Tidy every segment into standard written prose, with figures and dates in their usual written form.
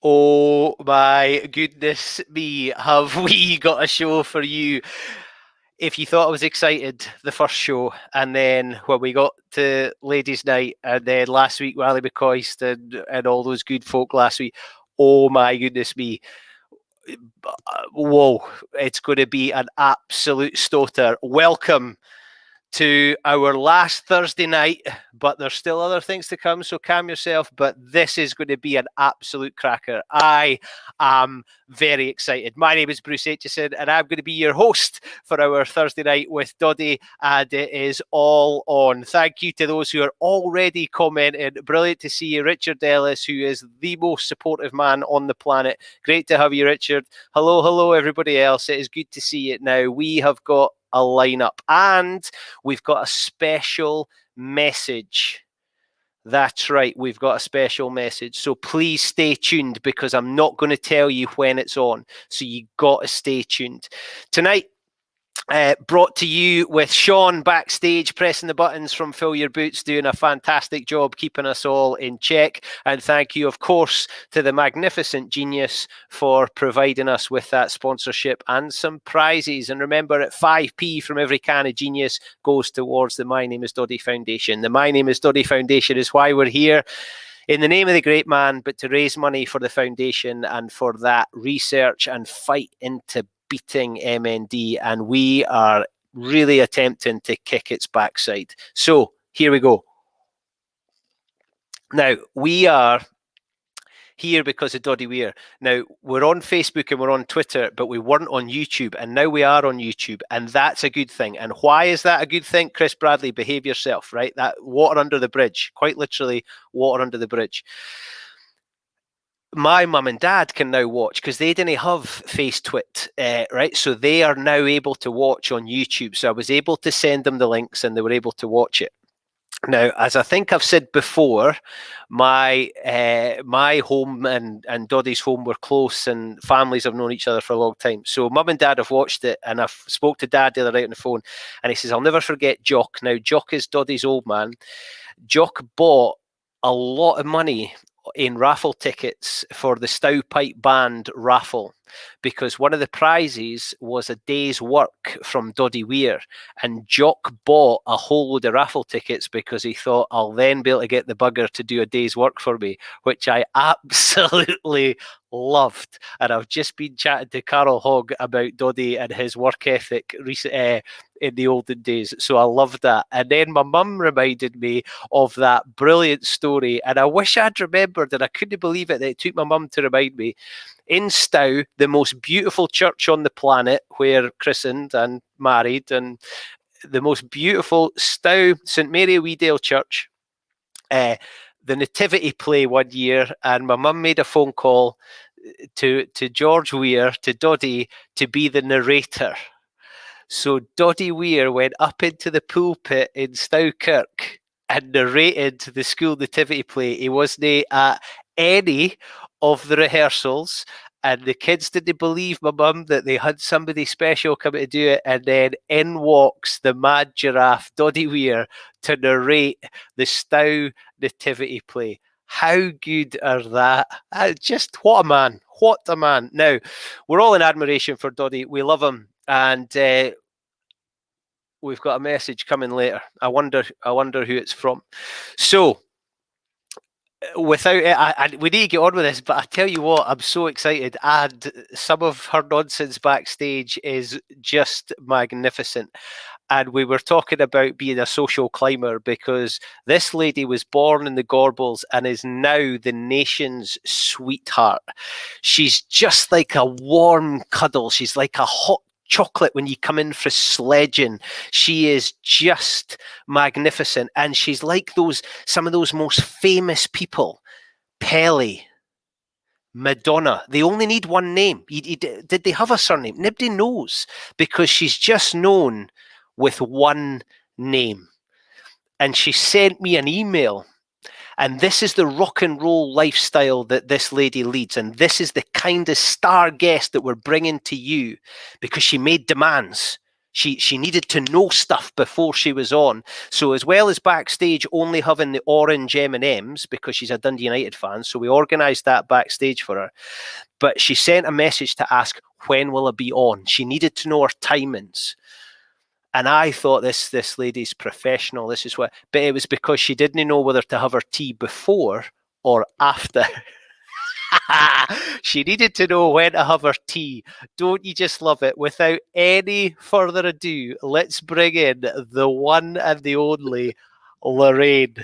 Oh my goodness me, have we got a show for you? If you thought I was excited the first show, and then when we got to Ladies' Night, and then last week Wally McCoist and all those good folk last week, oh my goodness me. Whoa, it's going to be an absolute stoter. Welcome to our last Thursday night, but there's still other things to come, so calm yourself. But this is going to be an absolute cracker. I am very excited. My name is Bruce Aitchison, and I'm going to be your host for our Thursday night with Doddie, and it is all on. Thank you to those who are already commenting. Brilliant to see you, Richard Ellis, who is the most supportive man on the planet. Great to have you, Richard. Hello, everybody else. It is good to see you. Now, we have got a lineup, and we've got a special message. That's right, we've got a special message. So please stay tuned, because I'm not going to tell you when it's on. So you got to stay tuned. Tonight, brought to you with Sean backstage pressing the buttons from Fill Your Boots, doing a fantastic job keeping us all in check. And thank you, of course, to the magnificent Genius for providing us with that sponsorship and some prizes. And remember, at 5p from every can of Genius goes towards the My Name is Doddie Foundation. The My Name is Doddie Foundation is why we're here, in the name of the great man, but to raise money for the foundation and for that research and fight into beating MND, and we are really attempting to kick its backside. So here we go. Now, we are here because of Doddie Weir. Now, we're on Facebook and we're on Twitter, but we weren't on YouTube, and now we are on YouTube, and that's a good thing. And why is that a good thing? Chris Bradley, behave yourself, right? That water under the bridge, quite literally water under the bridge. My mum and dad can now watch, because they didn't have Face Twit, right? So they are now able to watch on YouTube. So I was able to send them the links, and they were able to watch it. Now, as I think I've said before, my home and Doddie's home were close, and families have known each other for a long time. So mum and dad have watched it, and I spoke to dad the other night on the phone, and he says, I'll never forget Jock. Now, Jock is Doddie's old man. Jock bought a lot of money in raffle tickets for the Stowpipe Band raffle, because one of the prizes was a day's work from Doddie Weir, and Jock bought a whole load of raffle tickets because he thought, I'll then be able to get the bugger to do a day's work for me, which I absolutely loved. And I've just been chatting to Carol Hogg about Doddie and his work ethic in the olden days, so I love that. And then my mum reminded me of that brilliant story, and I wish I'd remembered, and I couldn't believe it that it took my mum to remind me. In Stow, the most beautiful church on the planet, where christened and married, and the most beautiful Stow St Mary of Weedale Church, the nativity play one year, and my mum made a phone call to George Weir, to Doddie, to be the narrator. So Doddie Weir went up into the pulpit in Stow Kirk and narrated the school nativity play. He wasn't at any of the rehearsals, and the kids didn't believe my mum that they had somebody special coming to do it, and then in walks the mad giraffe, Doddie Weir, to narrate the Stow nativity play. How good are that? Just what a man. What a man. Now, we're all in admiration for Doddie. We love him, and we've got a message coming later. I wonder who it's from. So, without it, we need to get on with this, but I tell you what, I'm so excited, and some of her nonsense backstage is just magnificent. And we were talking about being a social climber, because this lady was born in the Gorbals and is now the nation's sweetheart. She's just like a warm cuddle. She's like a hot chocolate when you come in for sledging. She is just magnificent, and she's like some of those most famous people. Pele, Madonna. They only need one name. Did they have a surname? Nobody knows, because she's just known with one name. And she sent me an email, and this is the rock and roll lifestyle that this lady leads, and this is the kind of star guest that we're bringing to you, because she made demands. She needed to know stuff before she was on. So as well as backstage only having the orange M&Ms because she's a Dundee United fan, so we organised that backstage for her. But she sent a message to ask, when will I be on? She needed to know her timings. And I thought this lady's professional. This is what, but it was because she didn't know whether to have her tea before or after. She needed to know when to have her tea. Don't you just love it? Without any further ado, let's bring in the one and the only Lorraine.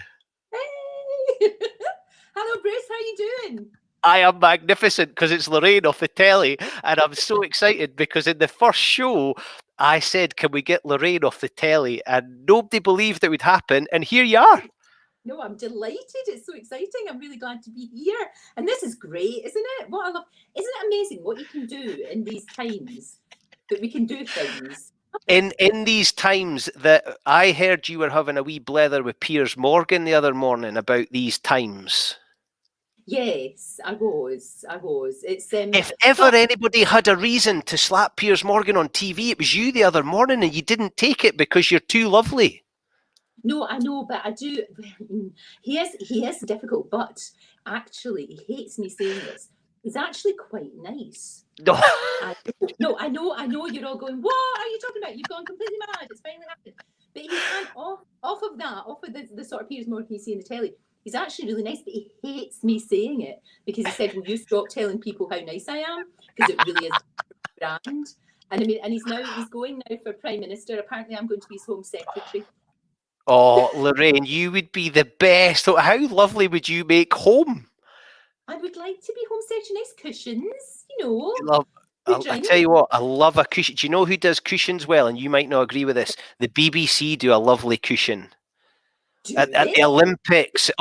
Hey! Hello, Bruce. How you doing? I am magnificent because it's Lorraine off the telly, and I'm so excited because in the first show, I said, can we get Lorraine off the telly? And nobody believed it would happen, and here you are. No, I'm delighted. It's so exciting. I'm really glad to be here. And this is great, isn't it? What I love. Isn't it amazing what you can do in these times? That we can do things. In these times that I heard you were having a wee blether with Piers Morgan the other morning about these times. Yes, I was. It's if ever anybody had a reason to slap Piers Morgan on TV, it was you the other morning, and you didn't take it because you're too lovely. No, I know, but I do. He is difficult, but actually, he hates me saying this. He's actually quite nice. No, I know. You're all going, what are you talking about? You've gone completely mad. It's finally happened. But he can't off of the sort of Piers Morgan you see in the telly. He's actually really nice, but he hates me saying it because he said, will you stop telling people how nice I am? Because it really is brand. And I mean, and he's going now for Prime Minister. Apparently I'm going to be his Home Secretary. Oh, Lorraine, you would be the best. How lovely would you make home? I would like to be Home Secretary. Nice cushions, you know. I tell you what, I love a cushion. Do you know who does cushions well? And you might not agree with this. The BBC do a lovely cushion. At the Olympics,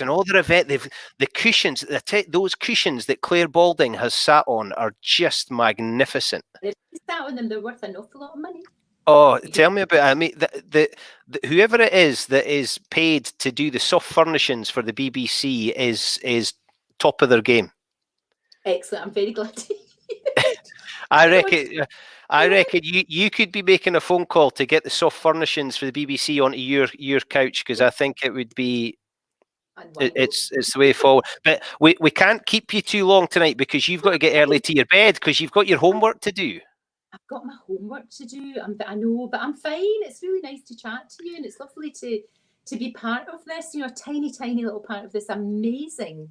and all their event, the cushions, those cushions that Claire Balding has sat on are just magnificent. If you sat on them, they're worth an awful lot of money. Oh, tell me about it. I mean, the whoever it is that is paid to do the soft furnishings for the BBC is top of their game. Excellent. I'm very glad to hear it. I reckon you could be making a phone call to get the soft furnishings for the BBC onto your couch, because I think it would be it's the way forward. But we can't keep you too long tonight because you've got to get early to your bed because you've got your homework to do. I've got my homework to do. I know, but I'm fine. It's really nice to chat to you, and it's lovely to be part of this. You know, a tiny little part of this amazing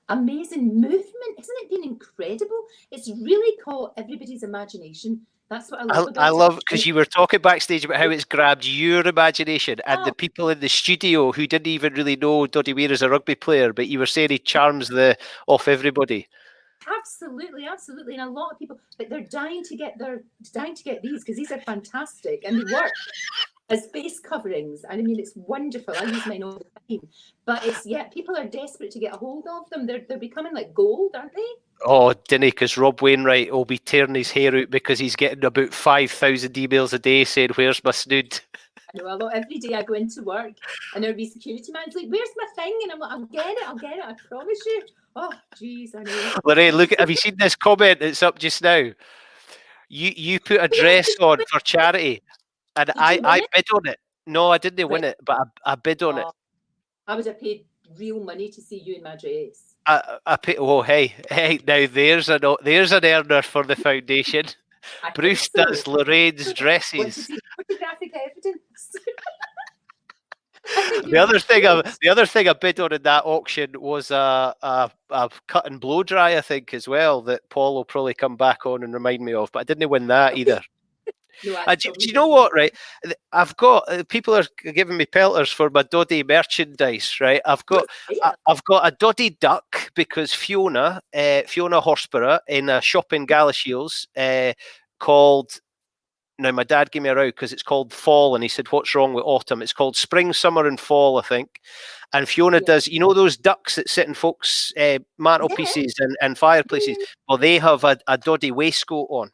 movement. Isn't it been incredible? It's really caught everybody's imagination. That's what I love about it. I love because you were talking backstage about how it's grabbed your imagination and the people in the studio who didn't even really know DoddieAid as a rugby player, but you were saying he charms off everybody. Absolutely, and a lot of people, but they're dying to get these because these are fantastic and they work as face coverings. And I mean, it's wonderful. I use mine all the time, but people are desperate to get a hold of them. They're becoming like gold, aren't they? Oh, didn't he? Because Rob Wainwright will be tearing his hair out because he's getting about 5,000 emails a day saying, "Where's my snood?" I know, every day I go into work and there'll be security man's like, "Where's my thing?" And I'm like, I'll get it, I promise you. Oh, geez, I know. Lorraine, have you seen this comment that's up just now? You put a dress on for charity, and I bid on it. No, I didn't win it, but I bid on it. I would have paid real money to see you in my dress. I paid. Oh, hey, now there's an earner for the foundation. Bruce does Lorraine's dresses. Want to see photographic evidence? The other thing I bid on in that auction was a cut and blow dry, I think, as well, that Paul will probably come back on and remind me of, but I didn't win that either. No, do you know what, right? I've got people are giving me pelters for my Doddie merchandise, right? I've got a Doddie duck because Fiona Horsburgh in a shop in Galashiels called. Now, my dad gave me a row because it's called fall, and he said, "What's wrong with autumn?" It's called spring, summer, and fall, I think. And Fiona does, you know, those ducks that sit in folks' mantelpieces and fireplaces. Well, they have a Doddie waistcoat on.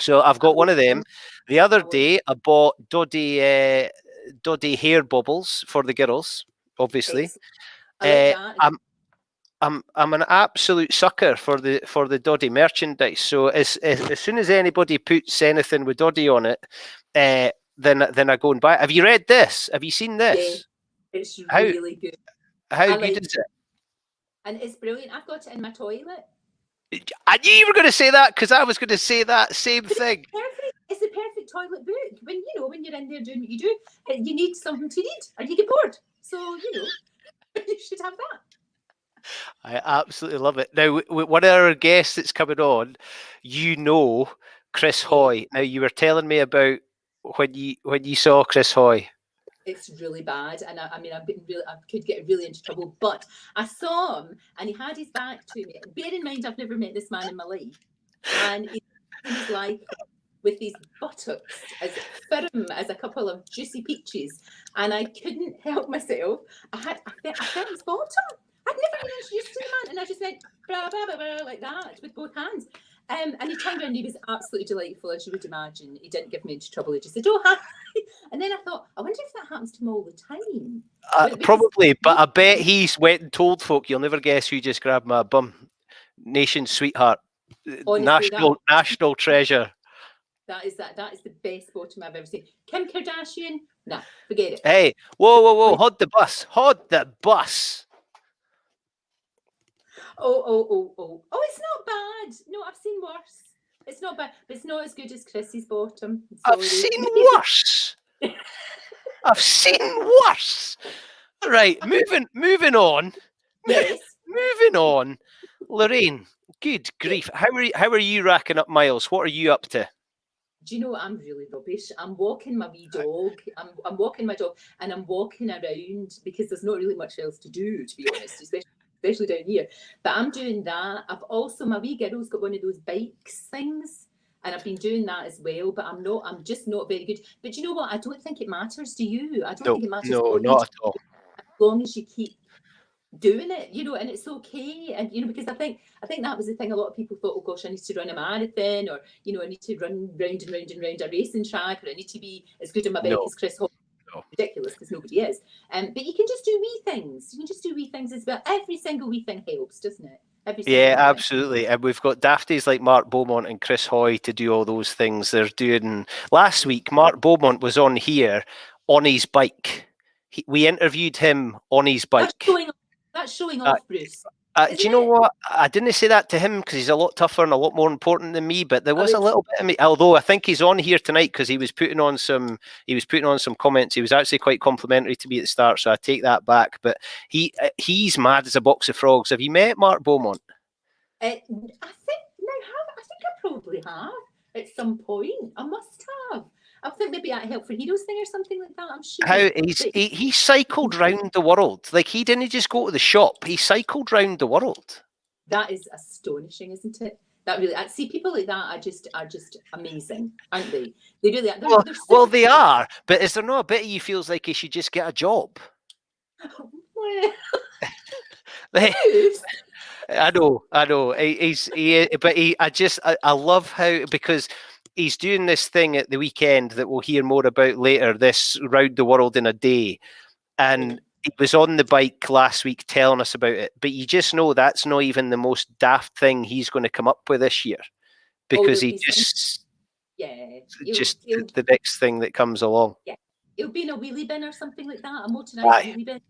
So I've got one of them. The other day, I bought Doddie hair bubbles for the girls, obviously. I'm an absolute sucker for the Doddie merchandise. So as soon as anybody puts anything with Doddie on it, then I go and buy it. Have you read this? Have you seen this? Yeah, it's How really good. how I good like is it? And it's brilliant. I've got it in my toilet. I knew you were going to say that because I was going to say that same thing. It's the perfect toilet book. When you're in there doing what you do, you need something to read or you get bored. So you should have that. I absolutely love it. Now, one of our guests that's coming on, Chris Hoy. Now, you were telling me about when you saw Chris Hoy. It's really bad, and I could get really into trouble. But I saw him, and he had his back to me. Bear in mind, I've never met this man in my life, and he's like with these buttocks as firm as a couple of juicy peaches, and I couldn't help myself. I felt his bottom. I'd never been introduced to the man, and I just went blah, blah, blah, blah, like that with both hands. And he turned around and he was absolutely delightful, as you would imagine. He didn't give me into trouble. He just said, "Oh, hi." And then I thought, I wonder if that happens to him all the time. Probably, but I bet he's went and told folk, "You'll never guess who just grabbed my bum." Nation's sweetheart. Honestly, national treasure. That is the best bottom I've ever seen. Kim Kardashian? Nah, forget it. Hey, whoa. Hold the bus. Oh, it's not bad. No, I've seen worse. It's not bad, but it's not as good as Chrissy's bottom. I've seen worse. I've seen worse. Right, moving on. Yes. Moving on. Lorraine, good grief. How are you racking up miles? What are you up to? Do you know, I'm really rubbish. I'm walking my wee dog. I'm walking my dog, and I'm walking around because there's not really much else to do, to be honest, especially down here. But I'm doing that. I've also, my wee girl's got one of those bikes things, and I've been doing that as well. But I'm just not very good. But you know what? I don't think it matters to you. I don't think it matters. No, not at all. As long as you keep doing it, and it's okay. And because I think that was the thing. A lot of people thought, oh gosh, I need to run a marathon, or I need to run round and round and round a racing track, or I need to be as good on my bike as Chris Hogg. No. Ridiculous, because nobody is. But you can just do wee things. You can just do wee things as well. Every single wee thing helps, doesn't it? Yeah, absolutely. And we've got dafties like Mark Beaumont and Chris Hoy to do all those things. They're doing. Last week, Mark Beaumont was on here on his bike. We interviewed him on his bike. That's showing off, Bruce. Do you know what? I didn't say that to him because he's a lot tougher and a lot more important than me. But there was a little bit of me. Although I think he's on here tonight because he was putting on some comments. He was actually quite complimentary to me at the start, so I take that back. But he's mad as a box of frogs. Have you met Mark Beaumont? I think I probably have at some point. I must have. I think maybe at Help for Heroes thing or something like that. I'm sure. He cycled round the world. Like, he didn't just go to the shop. He cycled round the world. That is astonishing, isn't it? That really. I see people like that are just amazing, aren't they? They really are. Well, they are. But is there not a bit of you feels like he should just get a job? Well, I know. I love how, because he's doing this thing at the weekend that we'll hear more about later, this round the world in a day. And he was on the bike last week telling us about it. But you just know that's not even the most daft thing he's going to come up with this year. Because the next thing that comes along. Yeah. He'll be in a wheelie bin or something like that, a motorised wheelie bin.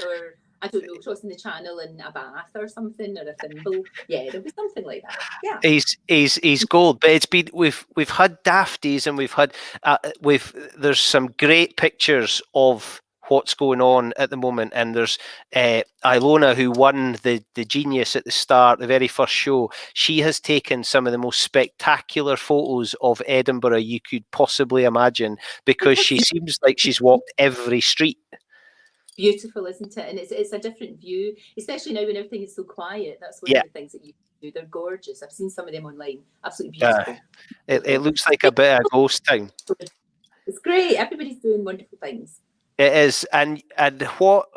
Or I don't know, crossing the channel in a bath or something, or a thimble. Yeah, there'll be something like that. Yeah. He's gold, but it's been we've had dafties and we've had there's some great pictures of what's going on at the moment, and there's Ilona, who won the Genius at the start, the very first show. She has taken some of the most spectacular photos of Edinburgh you could possibly imagine, because she seems like she's walked every street. Beautiful, isn't it? And it's a different view, especially now when everything is so quiet. That's one of the things that you do. They're gorgeous. I've seen some of them online. Absolutely beautiful. It looks like a bit of ghost town. It's great. Everybody's doing wonderful things. It is. And what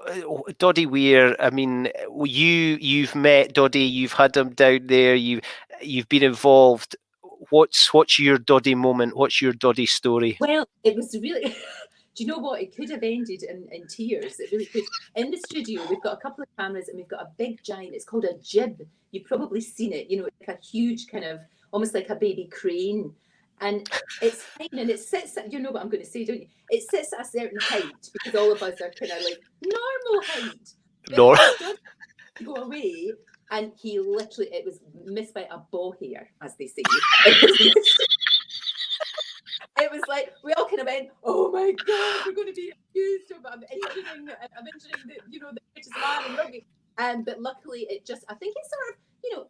Doddie Weir, I mean, you've met Doddie, you've had him down there, you've been involved. What's your Doddie moment? What's your Doddie story? Well, it was really Do you know what? It could have ended in tears. It really could. In the studio, we've got a couple of cameras and we've got a big giant, it's called a jib. You've probably seen it, you know, like a huge kind of, almost like a baby crane. And it's fine, and it sits at, you know what I'm going to say, don't you? It sits at a certain height because all of us are kind of like normal height. But No. Doddy go away, and he literally, it was missed by a ball hair, as they say. It was like, we all kind of went, oh my God, we're going to be accused of injuring the, you know, the greatest man in rugby. But luckily it just, I think it sort of, you know,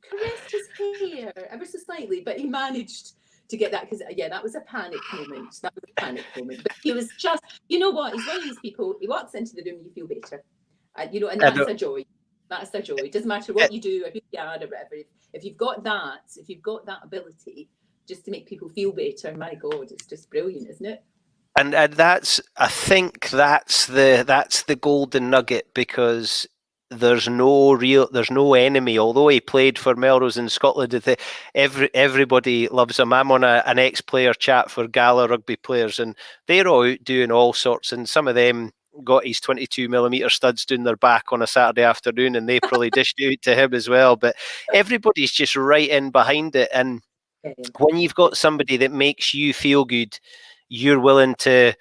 caressed his hair ever so slightly, but he managed to get that, because yeah, that was a panic moment. That was a panic moment. But he was just, you know what, he's one of these people, he walks into the room, you feel better. You know, and that's a joy. That's a joy. It doesn't matter what you do or who you are or whatever. If you've got that ability just to make people feel better, my God, it's just brilliant, isn't it? And that's, I think that's the golden nugget, because there's no enemy. Although he played for Melrose in Scotland, everybody loves him. I'm on an ex-player chat for Gala rugby players, and they're all out doing all sorts, and some of them got his 22mm studs down their back on a Saturday afternoon, and they probably dished it out to him as well. But everybody's just right in behind it, and when you've got somebody that makes you feel good, you're willing to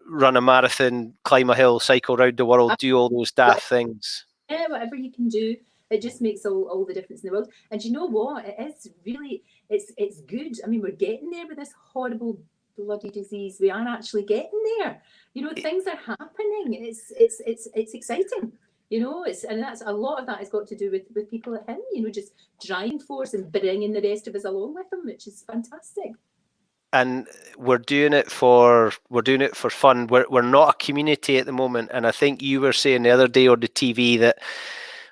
run a marathon, climb a hill, cycle around the world, do all those daft things. Yeah, whatever you can do, it just makes all the difference in the world. And you know what? It is really, it's good. I mean, we're getting there with this horrible bloody disease. We are actually getting there. You know, things are happening. It's exciting. You know, and that's a lot of that has got to do with people at him. You know, just driving force and bringing the rest of us along with them, which is fantastic. And we're doing it for fun. We're not a community at the moment, and I think you were saying the other day on the TV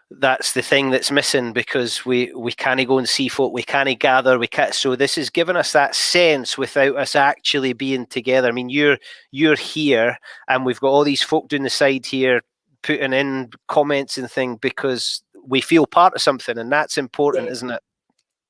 that's the thing that's missing, because we can't go and see folk, we can't gather, we can't. So this has given us that sense without us actually being together. I mean, you're here, and we've got all these folk down the side here putting in comments and things because we feel part of something, and that's important, isn't it?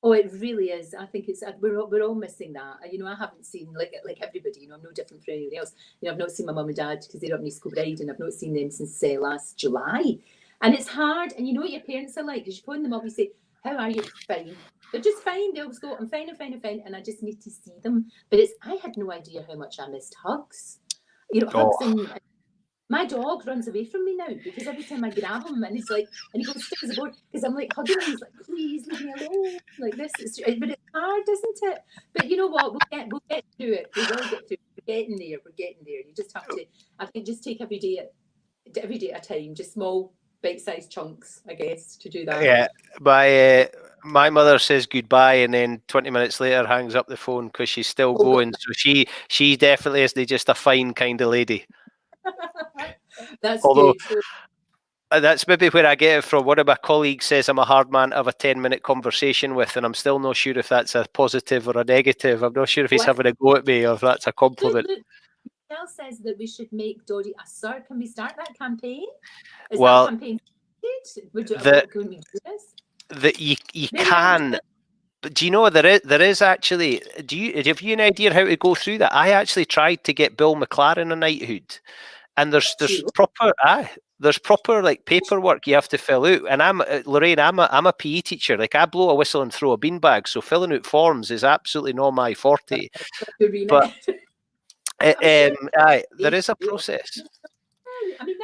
Oh, it really is. I think it's we're all missing that. You know, I haven't seen like everybody. You know, I'm no different from anybody else. You know, I've not seen my mum and dad because they're up in East Kilbride, and I've not seen them since last July. And it's hard. And you know what your parents are like, because you phone them up, you say, "How are you?" Fine. They're just fine. They'll just go, "I'm fine, I'm fine, I'm fine," and I just need to see them. But I had no idea how much I missed hugs. You know, hugs and. My dog runs away from me now because every time I grab him and he's like, and he goes stick as a board because I'm like hugging him. He's like, "Please leave me alone." Like this, but it's hard, isn't it? But you know what? We'll get through it. We will get through it. We're getting there. We're getting there. You just have to. I think just take every day at a time. Just small, bite-sized chunks, I guess, to do that. Yeah, my mother says goodbye and then 20 minutes later hangs up the phone because she's still going. So she definitely isn't just a fine kind of lady. That's good. That's maybe where I get it from. One of my colleagues says I'm a hard man to have a 10-minute conversation with, and I'm still not sure if that's a positive or a negative. I'm not sure if he's having a go at me or if that's a compliment. Michelle says that we should make Doddie a sir. Can we start that campaign? Is that campaign can we do this? That you can. But do you know there is actually? Have you an idea how to go through that? I actually tried to get Bill McLaren a knighthood, and there's proper like paperwork you have to fill out. And Lorraine, I'm a PE teacher. Like I blow a whistle and throw a beanbag, so filling out forms is absolutely not my forte. But there is a process. I mean,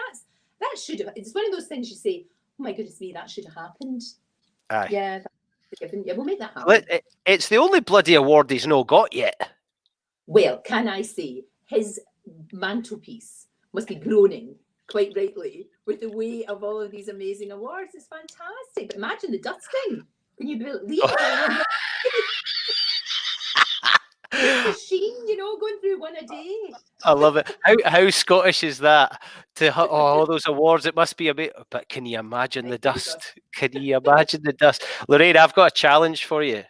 that should have. It's one of those things you say, "Oh my goodness me, that should have happened." Aye. Yeah. Yeah, we'll make that happen. It's the only bloody award he's not got yet. Well, can I say his mantelpiece must be groaning quite rightly with the weight of all of these amazing awards. It's fantastic. But imagine the dusting. Can you believe it? Machine, you know, going through one a day. I love it. How Scottish is that? All those awards, it must be a bit. But can you imagine the dust? Can you imagine the dust? Lorraine, I've got a challenge for you.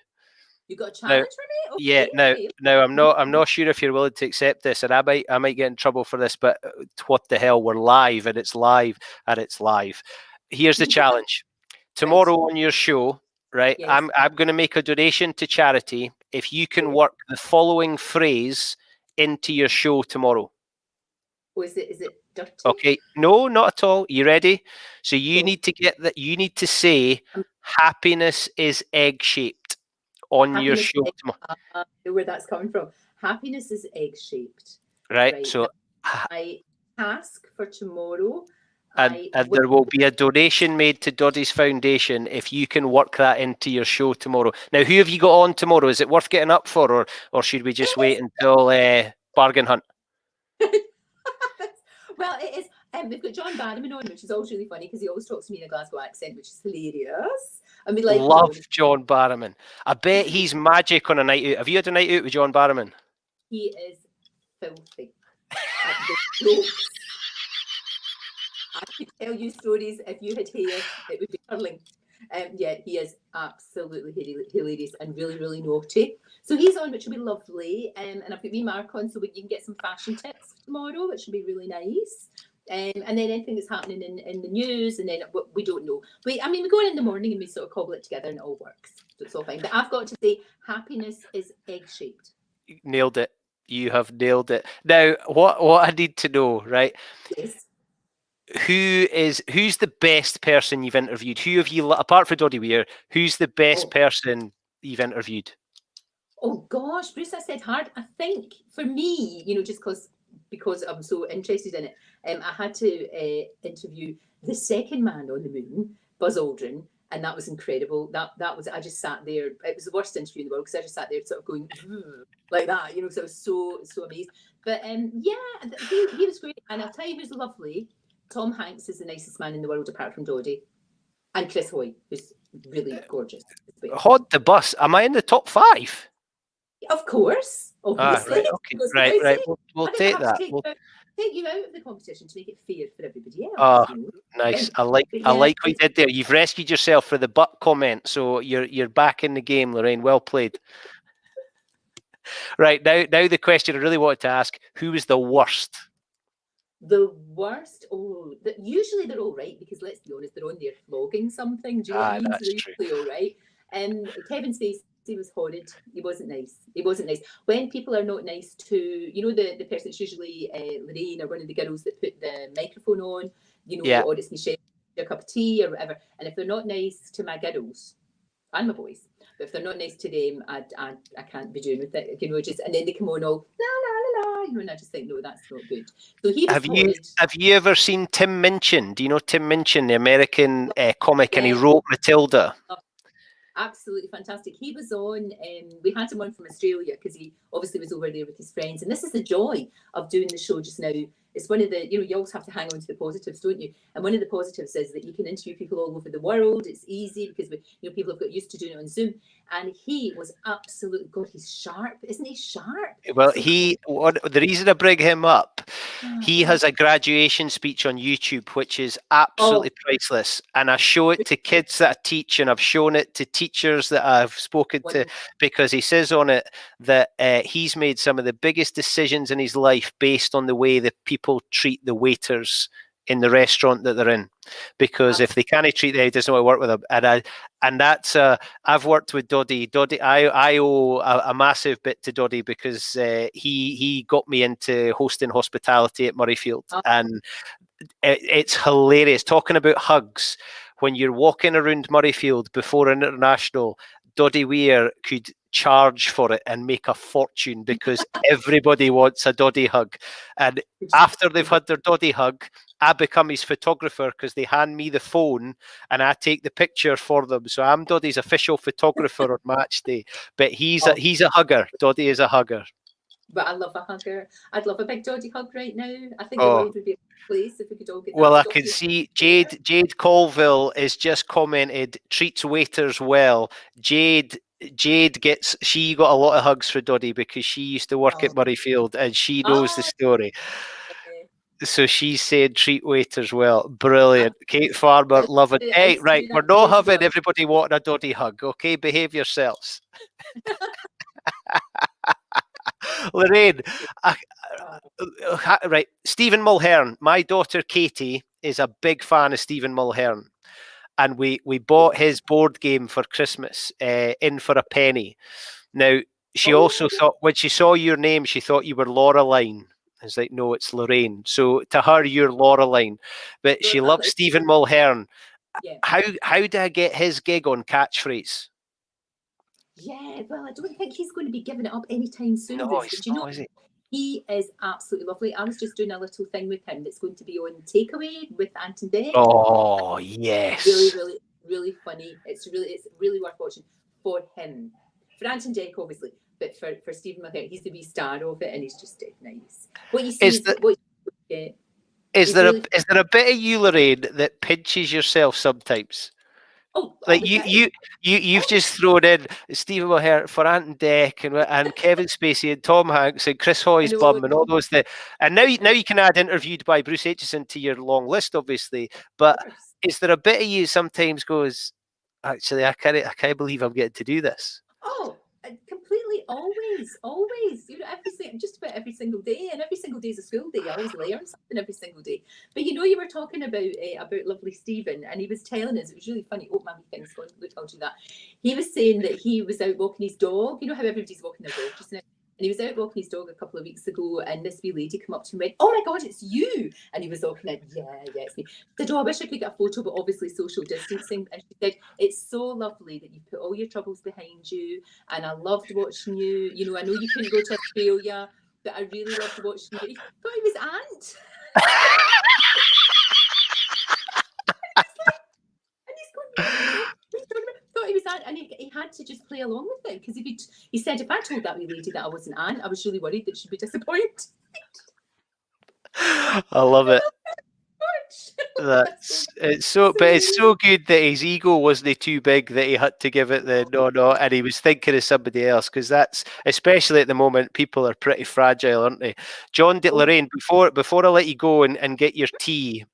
You got a challenge for me? Okay, yeah. Now I'm not sure if you're willing to accept this, and I might get in trouble for this. But what the hell? We're live, and it's live, Here's the challenge. Tomorrow on your show, right? Yes. I'm going to make a donation to charity if you can work the following phrase into your show tomorrow. Or is it dirty? Okay, no, not at all. You ready? So you Go. need to get that. You need to say Um, happiness is egg-shaped on your Happiness. show tomorrow. I know where that's coming from. Happiness is egg-shaped. Right. Right. So My task for tomorrow. and I and will. there will be a donation made to Doddie's Foundation if you can work that into your show tomorrow. Now, who have you got on tomorrow? Is it worth getting up for, or should we just wait until bargain hunt? Well, it is. We've got John Barrowman on, which is always really funny because he always talks to me in a Glasgow accent, which is hilarious. And we like Love John Barrowman. I bet he's magic on a night out. Have you had a night out with John Barrowman? He is filthy at the jokes. I could tell you stories if you had hair, it would be curling. Yeah, he is absolutely hilarious and really, really naughty. So he's on, which will be lovely. And I've got me Mark on, so you can get some fashion tips tomorrow, which will be really nice. And then anything that's happening in the news, and then we don't know. We go in the morning and we sort of cobble it together, and it all works. So it's all fine. But I've got to say, happiness is egg-shaped. Nailed it. You have nailed it. Now, what I need to know, right? Yes. Who's the best person you've interviewed? Who have you, apart from Doddie Weir, who's the best person you've interviewed? Oh gosh, Bruce, I said hard. I think for me, just because I'm so interested in it, I had to interview the second man on the moon, Buzz Aldrin, and that was incredible. That was, I just sat there. It was the worst interview in the world because I just sat there sort of going like that, because I was so amazed. But yeah, he was great, and I'll tell you who's lovely. Tom Hanks is the nicest man in the world apart from Doddie, and Chris Hoy, who's really gorgeous. Hod the bus. Am I in the top 5? Of course, obviously. Right, okay. Right. We'll take that. Take you out of the competition to make it fair for everybody else. Oh, nice. I like what you did there. You've rescued yourself for the butt comment, so you're back in the game, Lorraine. Well played. Right, now the question I really wanted to ask: who was the worst? The worst? Usually they're all right, because let's be honest, they're on there flogging something. Do you know what I mean? That's so they're usually all right. Kevin Spacey was horrid. He wasn't nice. When people are not nice to, the person that's usually Lorraine or one of the girls that put the microphone on, or it's Michelle, a cup of tea or whatever. And if they're not nice to my girls and my boys, but if they're not nice to them, I can't be doing with it. And then they come on all la la la la, and I just think, no, that's not good. So he was horrid. Have you ever seen Tim Minchin? Do you know Tim Minchin, the American comic, and he wrote Matilda? Absolutely fantastic. He was on, we had him on from Australia because he obviously was over there with his friends. And this is the joy of doing the show just now. It's one of the, you always have to hang on to the positives, don't you? And one of the positives is that you can interview people all over the world. It's easy because people have got used to doing it on Zoom. And he was absolutely, God, he's sharp. Isn't he sharp? Well, the reason I bring him up, he has a graduation speech on YouTube, which is absolutely priceless. And I show it to kids that I teach, and I've shown it to teachers that I've spoken to, because he says on it that he's made some of the biggest decisions in his life based on the way that people treat the waiters in the restaurant that they're in, because if they can't treat them, he doesn't want to work with them. And that's I've worked with Doddie. I owe a massive bit to Doddie, because he got me into hosting hospitality at Murrayfield, and it's hilarious talking about hugs. When you're walking around Murrayfield before an international, Doddie Weir could charge for it and make a fortune, because everybody wants a Doddie hug. And after they've had their Doddie hug, I become his photographer, because they hand me the phone and I take the picture for them. So I'm Doddie's official photographer on match day. But he's a hugger. Doddie is a hugger. But I love a hugger. I'd love a big Doddie hug right now. I think the world would be a place if we could all get that. Well, I can see Jade Colville is just commented, treats waiters well. Jade she got a lot of hugs for Doddie because she used to work at Murrayfield, and she knows the story. So she said treat waiters well. Brilliant. Kate Farmer, love it. Hey, right, we're not having everybody wanting a Doddie hug, okay? Behave yourselves. Lorraine, right, Stephen Mulhern. My daughter Katie is a big fan of Stephen Mulhern, and we bought his board game for Christmas, In for a Penny. Now, she also thought, when she saw your name, she thought you were Lorraine. It's like, no, it's Lorraine. So to her, you're Laureline, but she loves Stephen Mulhern. Yeah. How did I get his gig on Catchphrase? Yeah, well, I don't think he's going to be giving it up anytime soon. No, Bruce, he's but you know, not, is he? he is absolutely lovely. I was just doing a little thing with him that's going to be on Takeaway with Anton Deck. Oh, yes. Really, really, really funny. It's really worth watching for him. For Anton Deck, obviously, but for Stephen Mulhern, he's the wee star of it, and he's just nice. What you see is what you get. Is there a bit of you, Lorraine, that pinches yourself sometimes? Oh, like you've just thrown in Stephen Mulhern for Anton Deck and Kevin Spacey and Tom Hanks and Chris Hoy's bum and all those things. And now you can add interviewed by Bruce Aitchison to your long list, obviously. But is there a bit of you sometimes goes, actually, I can't believe I'm getting to do this? Oh, completely, always. You know, just about every single day, and every single day is a school day. I always learn something every single day. But you know, you were talking about lovely Stephen, and he was telling us, it was really funny. Oh, my thing's gone. Look, I'll do that. He was saying that he was out walking his dog. You know how everybody's walking their dog just now. And he was out walking his dog a couple of weeks ago, and this wee lady came up to him and went, "Oh my God, it's you!" And he was all kind of, "Yeah, it's me." I said, "Oh, I wish I could get a photo, but obviously social distancing." And she said, "It's so lovely that you put all your troubles behind you, and I loved watching you. You know, I know you couldn't go to Australia, but I really loved watching you." He thought he was Ant. And he's going, thought he was Ant, and he had to just play along with it, because he said, if I told that wee lady that I wasn't Ant, I was really worried that she'd be disappointed. I love it. It's so good that his ego wasn't too big that he had to give it the no, and he was thinking of somebody else, because that's, especially at the moment, people are pretty fragile, aren't they? Lorraine, before I let you go and get your tea,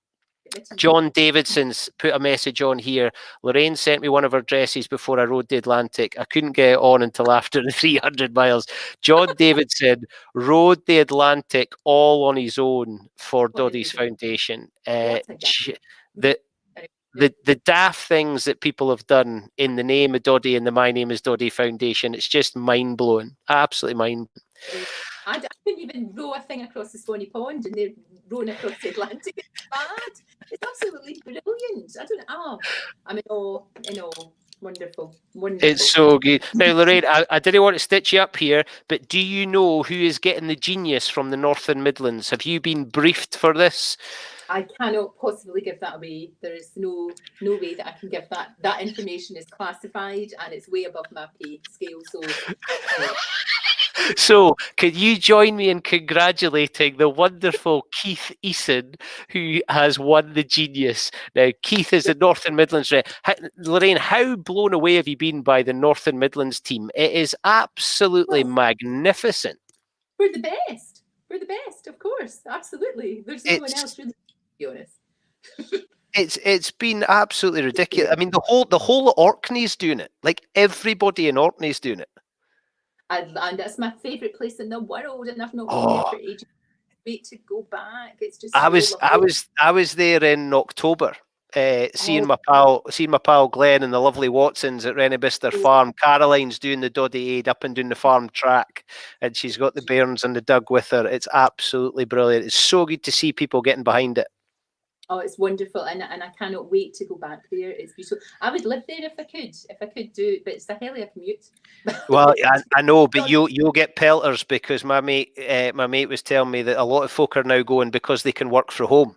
John Davidson's put a message on here. Lorraine sent me one of her dresses before I rode the Atlantic. I couldn't get it on until after the 300 miles. John Davidson rode the Atlantic all on his own for Doddie's Foundation. The daft things that people have done in the name of Doddie and the My Name is Doddie Foundation, it's just mind-blowing. Absolutely mind-blowing. I couldn't even row a thing across the Swanee Pond, and they're rowing across the Atlantic. It's mad. It's absolutely brilliant. I'm in awe. Wonderful. It's so good. Now, Lorraine, I didn't want to stitch you up here, but do you know who is getting the genius from the Northern Midlands? Have you been briefed for this? I cannot possibly give that away. There is no way that I can give that. That information is classified, and it's way above my pay scale. So, could you join me in congratulating the wonderful Keith Eason, who has won the Genius? Now, Keith is the Northern Midlands. Lorraine, how blown away have you been by the Northern Midlands team? It is absolutely magnificent. We're the best. Of course. Absolutely. There's no one else, really, to be honest. It's been absolutely ridiculous. I mean, the whole Orkney's doing it. Like, everybody in Orkney's doing it. And that's my favourite place in the world, and I've not been there for ages. Wait to go back. It's just I was there in October, seeing my pal Glenn and the lovely Watsons at Rennibister Farm. Caroline's doing the DoddieAid up and doing the farm track, and she's got the bairns and the Doug with her. It's absolutely brilliant. It's so good to see people getting behind it. Oh, it's wonderful, and I cannot wait to go back there. It's beautiful. I would live there if I could do it, but it's a hell of a commute. Well, I know, but you'll get pelters, because my mate was telling me that a lot of folk are now going because they can work from home,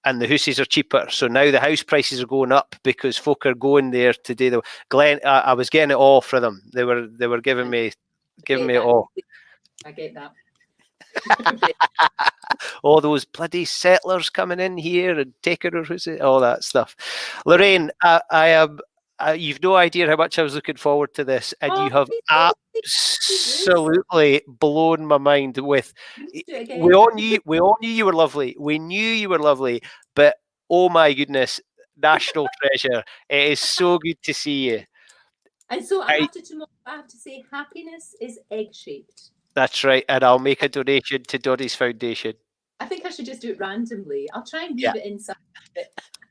and the houses are cheaper. So now the house prices are going up because folk are going there to do the Glen. I was getting it all for them. They were giving me it all. I get that. All those bloody settlers coming in here and taking our houses, all that stuff. Lorraine, I am. You've no idea how much I was looking forward to this, and you have absolutely blown my mind. With we all knew you were lovely. We knew you were lovely, but oh my goodness, national treasure! It is so good to see you. And so I have to say, happiness is egg-shaped. That's right, and I'll make a donation to Doddie's Foundation. I think I should just do it randomly. I'll try and leave it inside.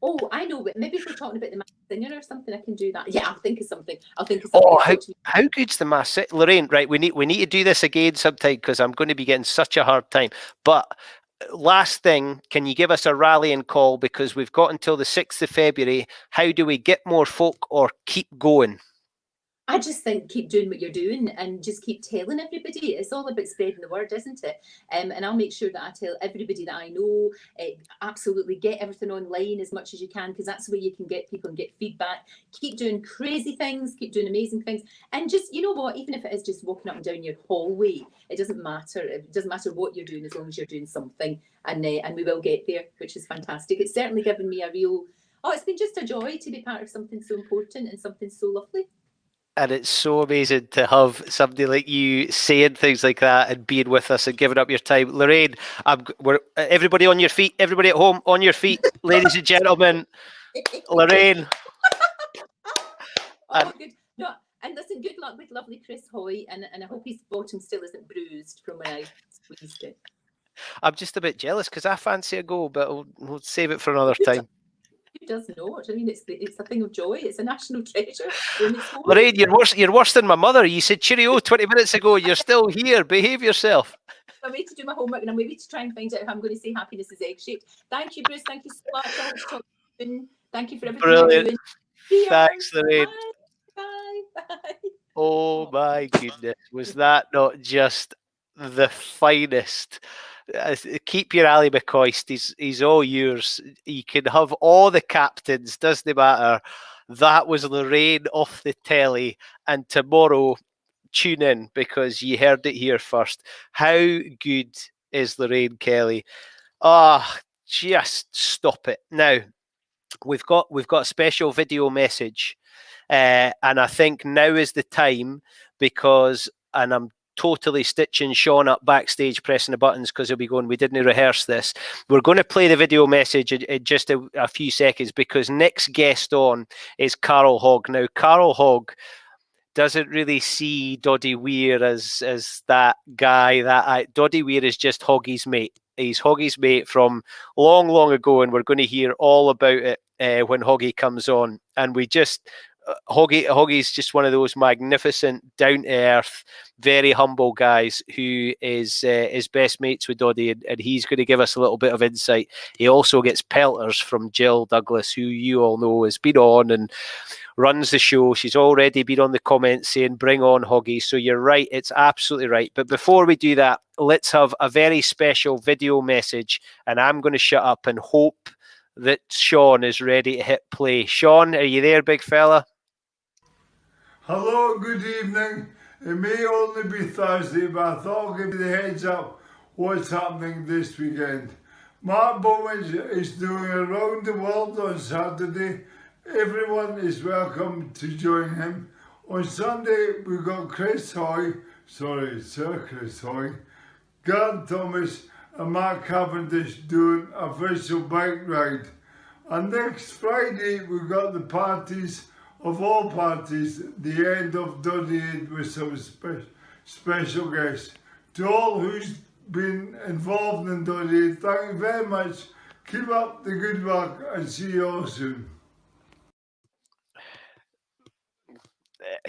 Oh, I know, but maybe if we're talking about the Masked Singer or something, I can do that. Yeah, I'll think of something. Oh, how good's the Masked Lorraine? Right, we need to do this again sometime because I'm going to be getting such a hard time. But last thing, can you give us a rallying call, because we've got until the 6th of February? How do we get more folk or keep going? I just think keep doing what you're doing and just keep telling everybody. It's all about spreading the word, isn't it? And I'll make sure that I tell everybody that I know. Absolutely get everything online as much as you can, because that's where you can get people and get feedback. Keep doing crazy things, keep doing amazing things. And just, you know what, even if it is just walking up and down your hallway, it doesn't matter. It doesn't matter what you're doing as long as you're doing something. And we will get there, which is fantastic. It's certainly given me a real, it's been just a joy to be part of something so important and something so lovely. And it's so amazing to have somebody like you saying things like that and being with us and giving up your time. Lorraine, we're everybody on your feet, everybody at home on your feet, ladies and gentlemen. Lorraine. Good. No, and listen, good luck with lovely Chris Hoy, and I hope his bottom still isn't bruised from when I squeezed it. I'm just a bit jealous because I fancy a goal, but we'll save it for another time. Who does not? I mean, it's a thing of joy. It's a national treasure. Lorraine, you're worse than my mother. You said cheerio 20 minutes ago. You're still here. Behave yourself. I'm waiting to do my homework, and I'm waiting to try and find out how I'm going to say happiness is egg-shaped. Thank you, Bruce. Thank you so much. I hope to talk to you. Thank you for everything you're doing. Thanks, Lorraine. Bye. Bye. Oh my goodness. Was that not just the finest? Keep your Ally McCoist. He's all yours. You can have all the captains, doesn't matter. That was Lorraine off the telly. And tomorrow, tune in because you heard it here first. How good is Lorraine Kelly? Just stop it. Now, we've got a special video message. And I think now is the time because, and I'm totally stitching Sean up backstage pressing the buttons because he'll be going, we didn't rehearse this. We're going to play the video message in just a few seconds because next guest on is Carol Hogg. Now, Carol Hogg doesn't really see Doddie Weir as that guy. Doddie Weir is just Hoggy's mate. He's Hoggy's mate from long, long ago, and we're going to hear all about it when Hoggy comes on. And we just... Hoggy's just one of those magnificent, down-to-earth, very humble guys who is best mates with Doddie, and he's going to give us a little bit of insight. He also gets pelters from Jill Douglas, who you all know has been on and runs the show. She's already been on the comments saying, bring on Hoggy. So you're right, it's absolutely right. But before we do that, let's have a very special video message, and I'm going to shut up and hope that Sean is ready to hit play. Sean, are you there, big fella? Hello, good evening. It may only be Thursday, but I thought I'll give you the heads up what's happening this weekend. Mark Bowman is doing Around the World on Saturday. Everyone is welcome to join him. On Sunday, we've got Sir Chris Hoy, Garen Thomas and Mark Cavendish doing a virtual bike ride. And next Friday, we've got the parties of all parties, the end of DoddieAid with some special guests. To all who's been involved in DoddieAid, thank you very much. Keep up the good work and see you all soon.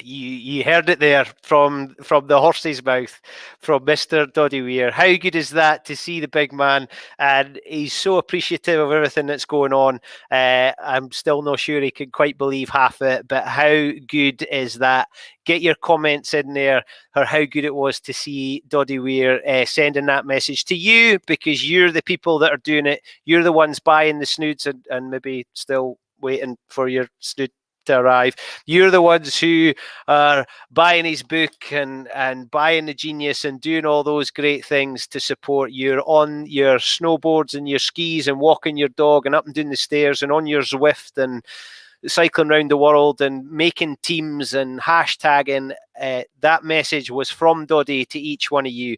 You heard it there from the horse's mouth, from Mr. Doddie Weir. How good is that to see the big man? And he's so appreciative of everything that's going on. I'm still not sure he can quite believe half of it, but how good is that? Get your comments in there or how good it was to see Doddie Weir sending that message to you, because you're the people that are doing it. You're the ones buying the snoods and maybe still waiting for your snood to arrive. You're the ones who are buying his book and buying the Genius and doing all those great things to support. You're on your snowboards and your skis and walking your dog and up and down the stairs and on your Zwift and cycling around the world and making teams and hashtagging. That message was from Doddie to each one of you.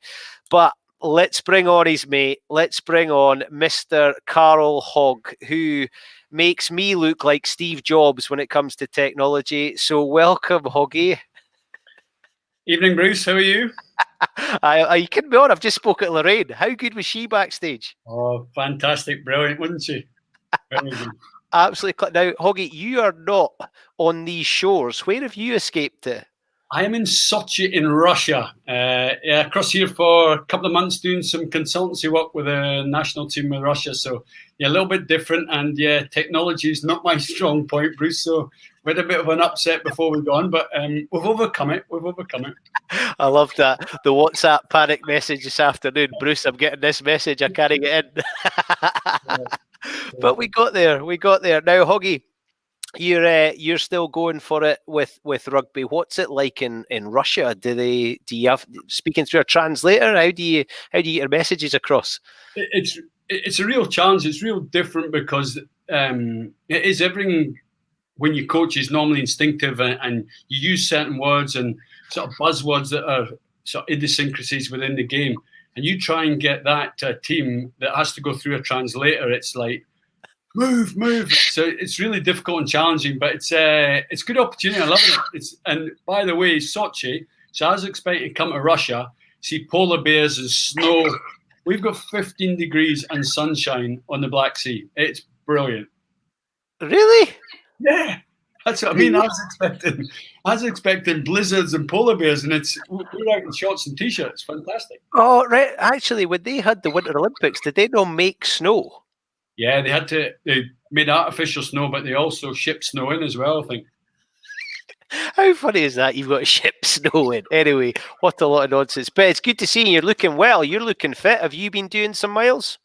But let's bring on his mate. Let's bring on Mr. Carol Hogg, who makes me look like Steve Jobs when it comes to technology. So welcome, Hoggy. Evening, Bruce. How are you? You couldn't be on. I've just spoke at Lorraine. How good was she backstage? Oh, fantastic. Brilliant, wasn't she? Very good. absolutely. Now, Hoggy, you are not on these shores. Where have you escaped to? I am in Sochi in Russia. Across here for a couple of months doing some consultancy work with a national team with Russia. So, yeah, a little bit different. And, yeah, technology is not my strong point, Bruce. So we had a bit of an upset before we got on, but we've overcome it. I love that. The WhatsApp panic message this afternoon. Bruce, I'm getting this message. I can't get in. But we got there. Now, Hoggy, you're still going for it with rugby. What's it like in Russia? Do you have speaking through a translator? How do you get your messages across? It's a real challenge. It's real different because it is everything. When you coach is normally instinctive and you use certain words and sort of buzzwords that are sort of idiosyncrasies within the game, and you try and get that to a team that has to go through a translator. It's like move. So it's really difficult and challenging, but it's a good opportunity. I love it. And by the way, Sochi. So I was expecting to come to Russia, see polar bears and snow. We've got 15 degrees and sunshine on the Black Sea. It's brilliant. Really? Yeah, that's what I mean. I was expecting blizzards and polar bears, and we're out in shorts and t-shirts. Fantastic. Oh, right. Actually, when they had the Winter Olympics, did they not make snow? Yeah, they made artificial snow, but they also shipped snow in as well, I think. How funny is that? You've got to ship snow in. Anyway, what a lot of nonsense. But it's good to see you. You're looking well. You're looking fit. Have you been doing some miles?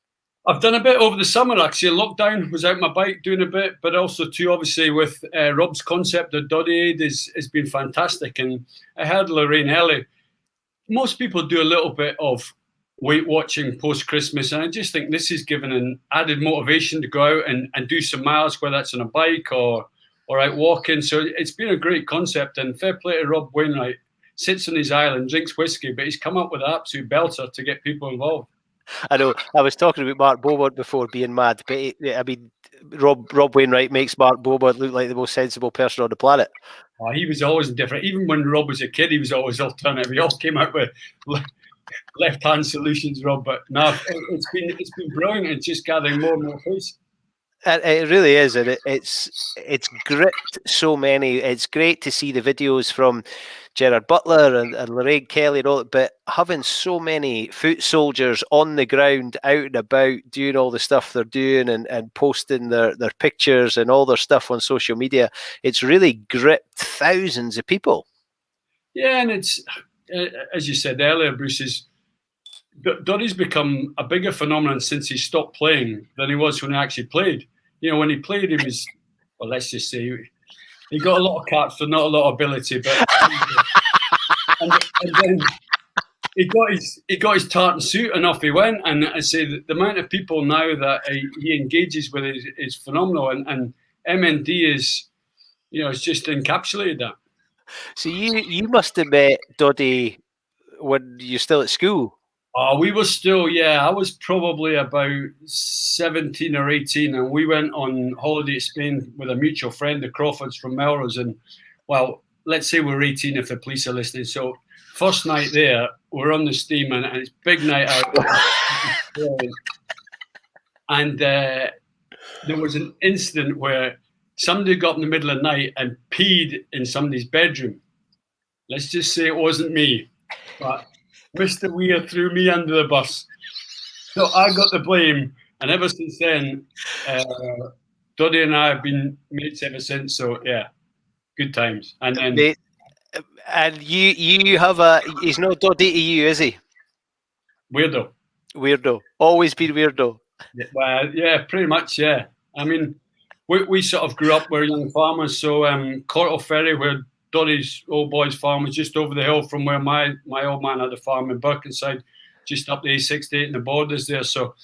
I've done a bit over the summer, actually. Lockdown, was out my bike doing a bit, but also too, obviously, with Rob's concept of DoddieAid has been fantastic. And I heard Lorraine early. Most people do a little bit of weight watching post-Christmas, and I just think this has given an added motivation to go out and do some miles, whether that's on a bike or out walking. So it's been a great concept, and fair play to Rob Wainwright. Sits on his island, drinks whiskey, but he's come up with an absolute belter to get people involved. I know. I was talking about Mark Beaumont before being mad, but I mean, Rob Wainwright makes Mark Beaumont look like the most sensible person on the planet. Oh, he was always different. Even when Rob was a kid, he was always alternative. He all came out with left-hand solutions, Rob. But no, it's been brilliant. It's just gathering more and more pace. It really is, and it's gripped so many. It's great to see the videos from Gerard Butler and Lorraine Kelly and all that, but having so many foot soldiers on the ground, out and about, doing all the stuff they're doing and posting their pictures and all their stuff on social media, it's really gripped thousands of people. Yeah, and it's, as you said earlier, Bruce, Doddie's become a bigger phenomenon since he stopped playing than he was when he actually played. You know, when he played, he was, well, let's just say, he got a lot of caps for not a lot of ability, but and then he got his tartan suit and off he went. And I say the amount of people now that he engages with is phenomenal, and MND is, you know, it's just encapsulated that. So you must have met Doddie when you're still at school. Oh, we were still, yeah. I was probably about 17 or 18, and we went on holiday to Spain with a mutual friend, the Crawfords from Melrose. And, well, let's say we're 18 if the police are listening. So, first night there, we're on the steam, and it's big night out. And there was an incident where somebody got up in the middle of the night and peed in somebody's bedroom. Let's just say it wasn't me, but Mr. Weir threw me under the bus. So I got the blame. And ever since then, Doddie and I have been mates ever since. So, yeah, good times. And then, and you have he's not Doddie to you, is he? Weirdo. Always been weirdo. Yeah, well, yeah, pretty much, yeah. I mean, we sort of grew up, we're young farmers. So Cortal Ferry, where Doddie's old boy's farm was just over the hill from where my old man had a farm in Birkenside, just up the A68 and the borders there. So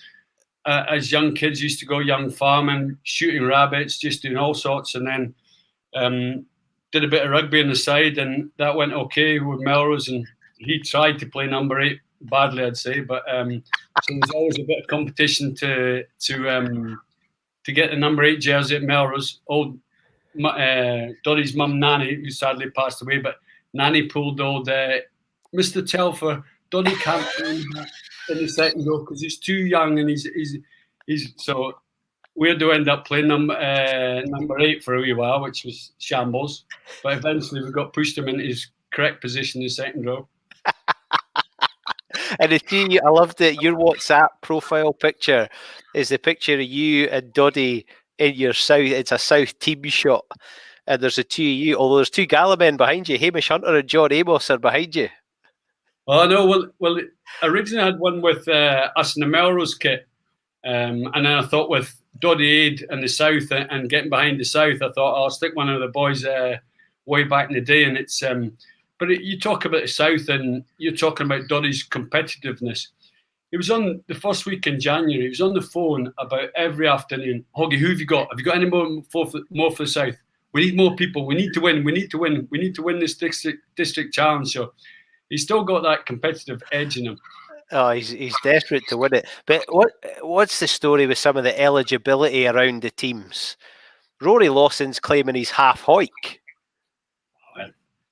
as young kids used to go young farming, shooting rabbits, just doing all sorts. And then did a bit of rugby on the side, and that went okay with Melrose. And he tried to play number 8 badly, I'd say. But so there's always a bit of competition to get the number 8 jersey at Melrose. Doddie's mum, Nanny, who sadly passed away, but Nanny pulled old Mr. Telfer. Doddie can't play in the second row because he's too young, and he's so Weirdo ended up playing number 8 for a wee while, which was shambles. But eventually we got pushed him into his correct position in the second row. And I loved it. Your WhatsApp profile picture is the picture of you and Doddie in your South. It's a South team shot. And there's a two of you, although there's two Gala men behind you. Hamish Hunter and John Amos are behind you. Oh, no. Well, originally I had one with us in the Melrose kit. And then I thought with DoddieAid and the South and getting behind the South, I thought I'll stick one of the boys way back in the day. And it's, you talk about the South and you're talking about Doddie's competitiveness. He was on the first week in January. He was on the phone about every afternoon. Hoggy, who have you got? Have you got any more for the South? We need more people. We need to win. We need to win. We need to win this district challenge. So he's still got that competitive edge in him. Oh, he's desperate to win it. But what's the story with some of the eligibility around the teams? Rory Lawson's claiming he's half Hoik.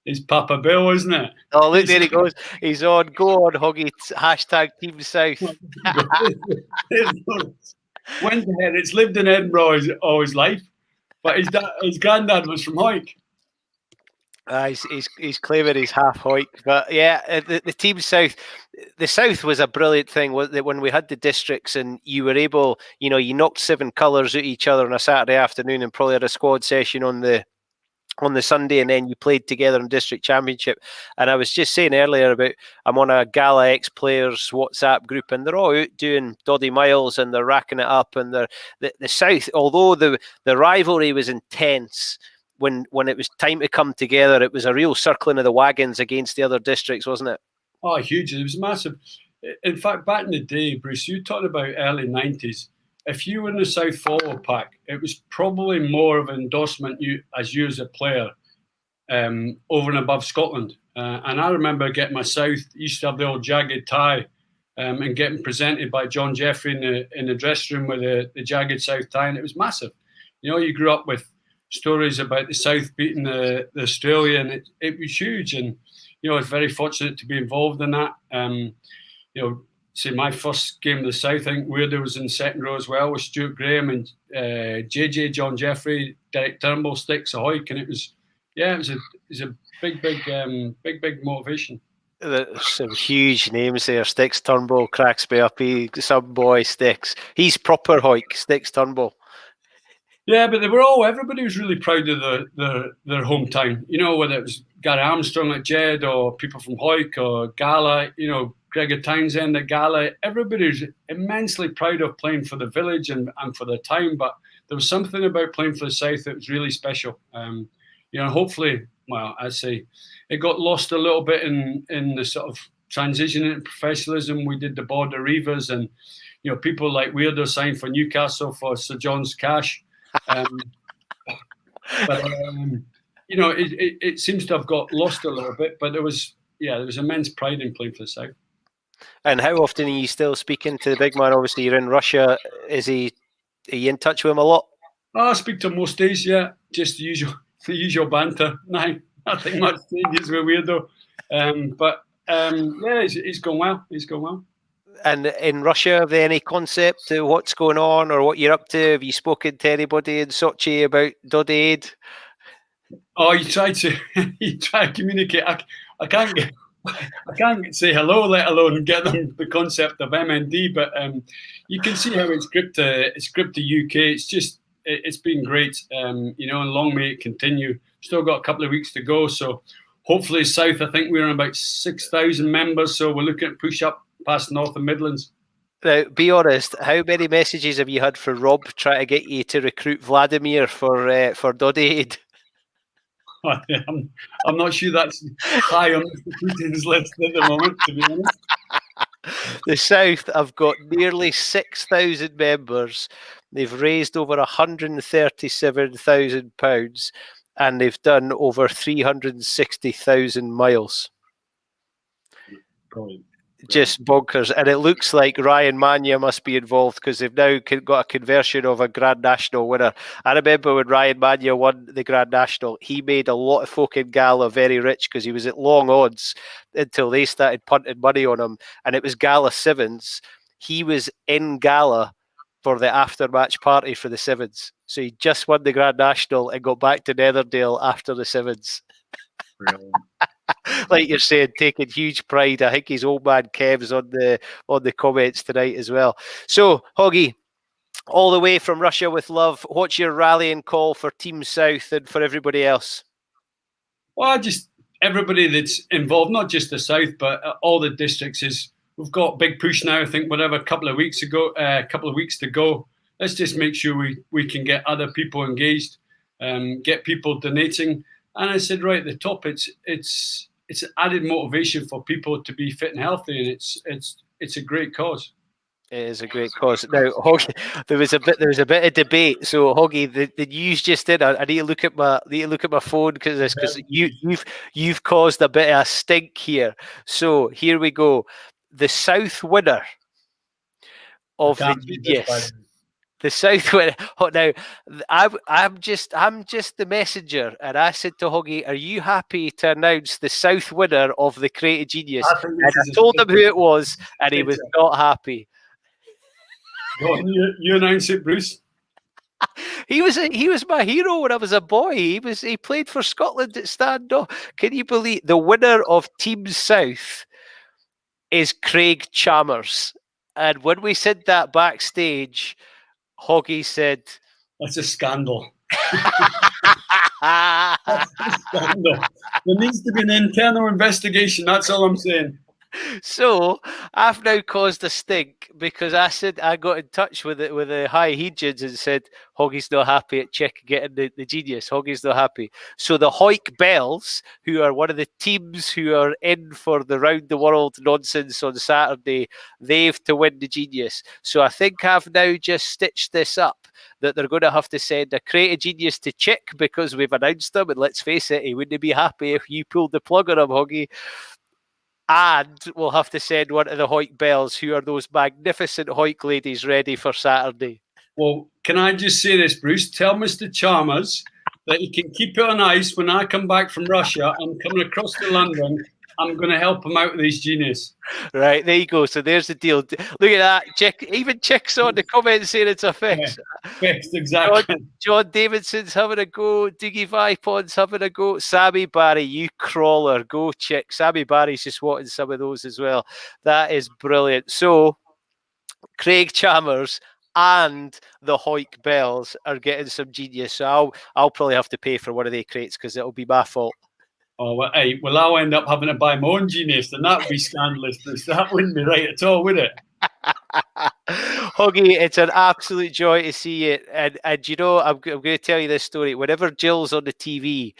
It's Papa Bill, isn't it? Oh, look, there he goes. He's on. Go on, Hoggy. Hashtag Team South. Went ahead. It's lived in Edinburgh all his life. But his granddad was from Hoik. He's claiming he's half Hoik. But yeah, the Team South, the South was a brilliant thing when we had the districts and you were able, you knocked 7 colours at each other on a Saturday afternoon and probably had a squad session on the Sunday, and then you played together in district championship. And I was just saying earlier about I'm on a Gala X Players WhatsApp group and they're all out doing Doddy miles and they're racking it up, and the South, although the rivalry was intense, when it was time to come together, it was a real circling of the wagons against the other districts, wasn't it? Oh, huge. It was massive. In fact, back in the day, Bruce, you talked about early 90s. If you were in the South Follow Pack, it was probably more of an endorsement as a player over and above Scotland. And I remember getting my South, used to have the old jagged tie and getting presented by John Jeffrey in the dressing room with the jagged South tie, and it was massive. You grew up with stories about the South beating the Australia, and it was huge. And, I was very fortunate to be involved in that. See, my first game of the South, I think Weirdo was in the second row as well with Stuart Graham and JJ, John Jeffrey, Derek Turnbull, Sticks Ahoy, and it was a big motivation. There's some huge names there. Sticks Turnbull cracks me up. Some boy Sticks. He's proper Hoik, Sticks Turnbull. Yeah, but everybody was really proud of their hometown. Whether it was Gary Armstrong at Jed or people from Hoik or Gala, Gregor Townsend at Gala, everybody was immensely proud of playing for the village and for the town, but there was something about playing for the South that was really special. Hopefully, well, I'd say it got lost a little bit in the sort of transition into professionalism. We did the Border Reavers and, people like Weirdo signed for Newcastle for Sir John's cash. It seems to have got lost a little bit, but there was immense pride in playing for the South. And how often are you still speaking to the big man? Obviously, you're in Russia. Are you in touch with him a lot? I speak to him most days, yeah. Just the usual banter. Nothing much changes with Weirdo. He's going well. He's going well. And in Russia, have they any concept of what's going on or what you're up to? Have you spoken to anybody in Sochi about DoddieAid? Oh, you try to communicate. I can't say hello, let alone get them the concept of MND. But you can see how it's gripped the UK. It's been great, and long may it continue. Still got a couple of weeks to go, so hopefully South. I think we're on about 6,000 members, so we're looking at push up past North and Midlands. Now, be honest. How many messages have you had for Rob trying to get you to recruit Vladimir for DoddieAid? I'm not sure that's high on Putin's list at the moment, to be honest. The South have got nearly 6,000 members. They've raised over £137,000 and they've done over 360,000 miles. Brilliant. Just bonkers. And it looks like Ryan Mania must be involved because they've now got a conversion of a Grand National winner. I remember when Ryan Mania won the Grand National, he made a lot of folk in Gala very rich because he was at long odds until they started punting money on him. And it was Gala Sevens. He was in Gala for the after-match party for the Sevens. So he just won the Grand National and got back to Netherdale after the Sevens. Brilliant. Like you're saying, taking huge pride. I think his old man Kev's on the comments tonight as well. So, Hoggy, all the way from Russia with love, what's your rallying call for Team South and for everybody else? Well, just everybody that's involved, not just the South, but all the districts, is we've got a big push now. I think whatever, a couple of weeks to go. Let's just make sure we can get other people engaged, get people donating. And I said right at the top, it's added motivation for people to be fit and healthy, and it's a great cause. It is a great cause. Now, Hoggy, there was a bit of debate. So, Hoggy, the news just did. I need to look at my phone because you've caused a bit of a stink here. So here we go. The South winner of the Genius. The South winner. Now, I'm just the messenger, and I said to Hoggy, "Are you happy to announce the South winner of the Creative Genius?" And I told him who it was, and he was not happy. Go on, you announce it, Bruce. He was my hero when I was a boy. He played for Scotland at Stand-off. Can you believe the winner of Team South is Craig Chalmers? And when we said that backstage, Hoggy said, "That's a scandal." That's a scandal. There needs to be an internal investigation. That's all I'm saying. So I've now caused a stink because I said I got in touch with the high Hegians and said Hoggy's not happy at getting the Genius. Hoggy's not happy. So the Hoik Bells, who are one of the teams who are in for the round the world nonsense on Saturday, they've to win the Genius. So I think I've now just stitched this up that they're going to have to send a Creative Genius to Chick because we've announced him, and let's face it, he wouldn't be happy if you pulled the plug on him, Hoggy. And we'll have to send one to the Hoik Bells, who are those magnificent Hoik ladies ready for Saturday. Well, can I just say this, Bruce? Tell Mr. Chalmers that he can keep it on ice when I come back from Russia. I'm coming across to London. I'm going to help him out with his Genius. Right, there you go. So there's the deal. Look at that. Even Chick's on the comments saying it's a fix. Yeah, fixed, exactly. John Davidson's having a go. Dougie Vipod's having a go. Sammy Barry, you crawler. Go, Chick. Sammy Barry's just wanting some of those as well. That is brilliant. So, Craig Chalmers and the Hoik Bells are getting some Genius. So I'll probably have to pay for one of their crates because it'll be my fault. Oh, well, hey, well, I'll end up having to buy my own Genius, and that would be scandalous, Bruce. That wouldn't be right at all, would it? Hoggy, it's an absolute joy to see you. And you know, I'm going to tell you this story. Whenever Jill's on the TV,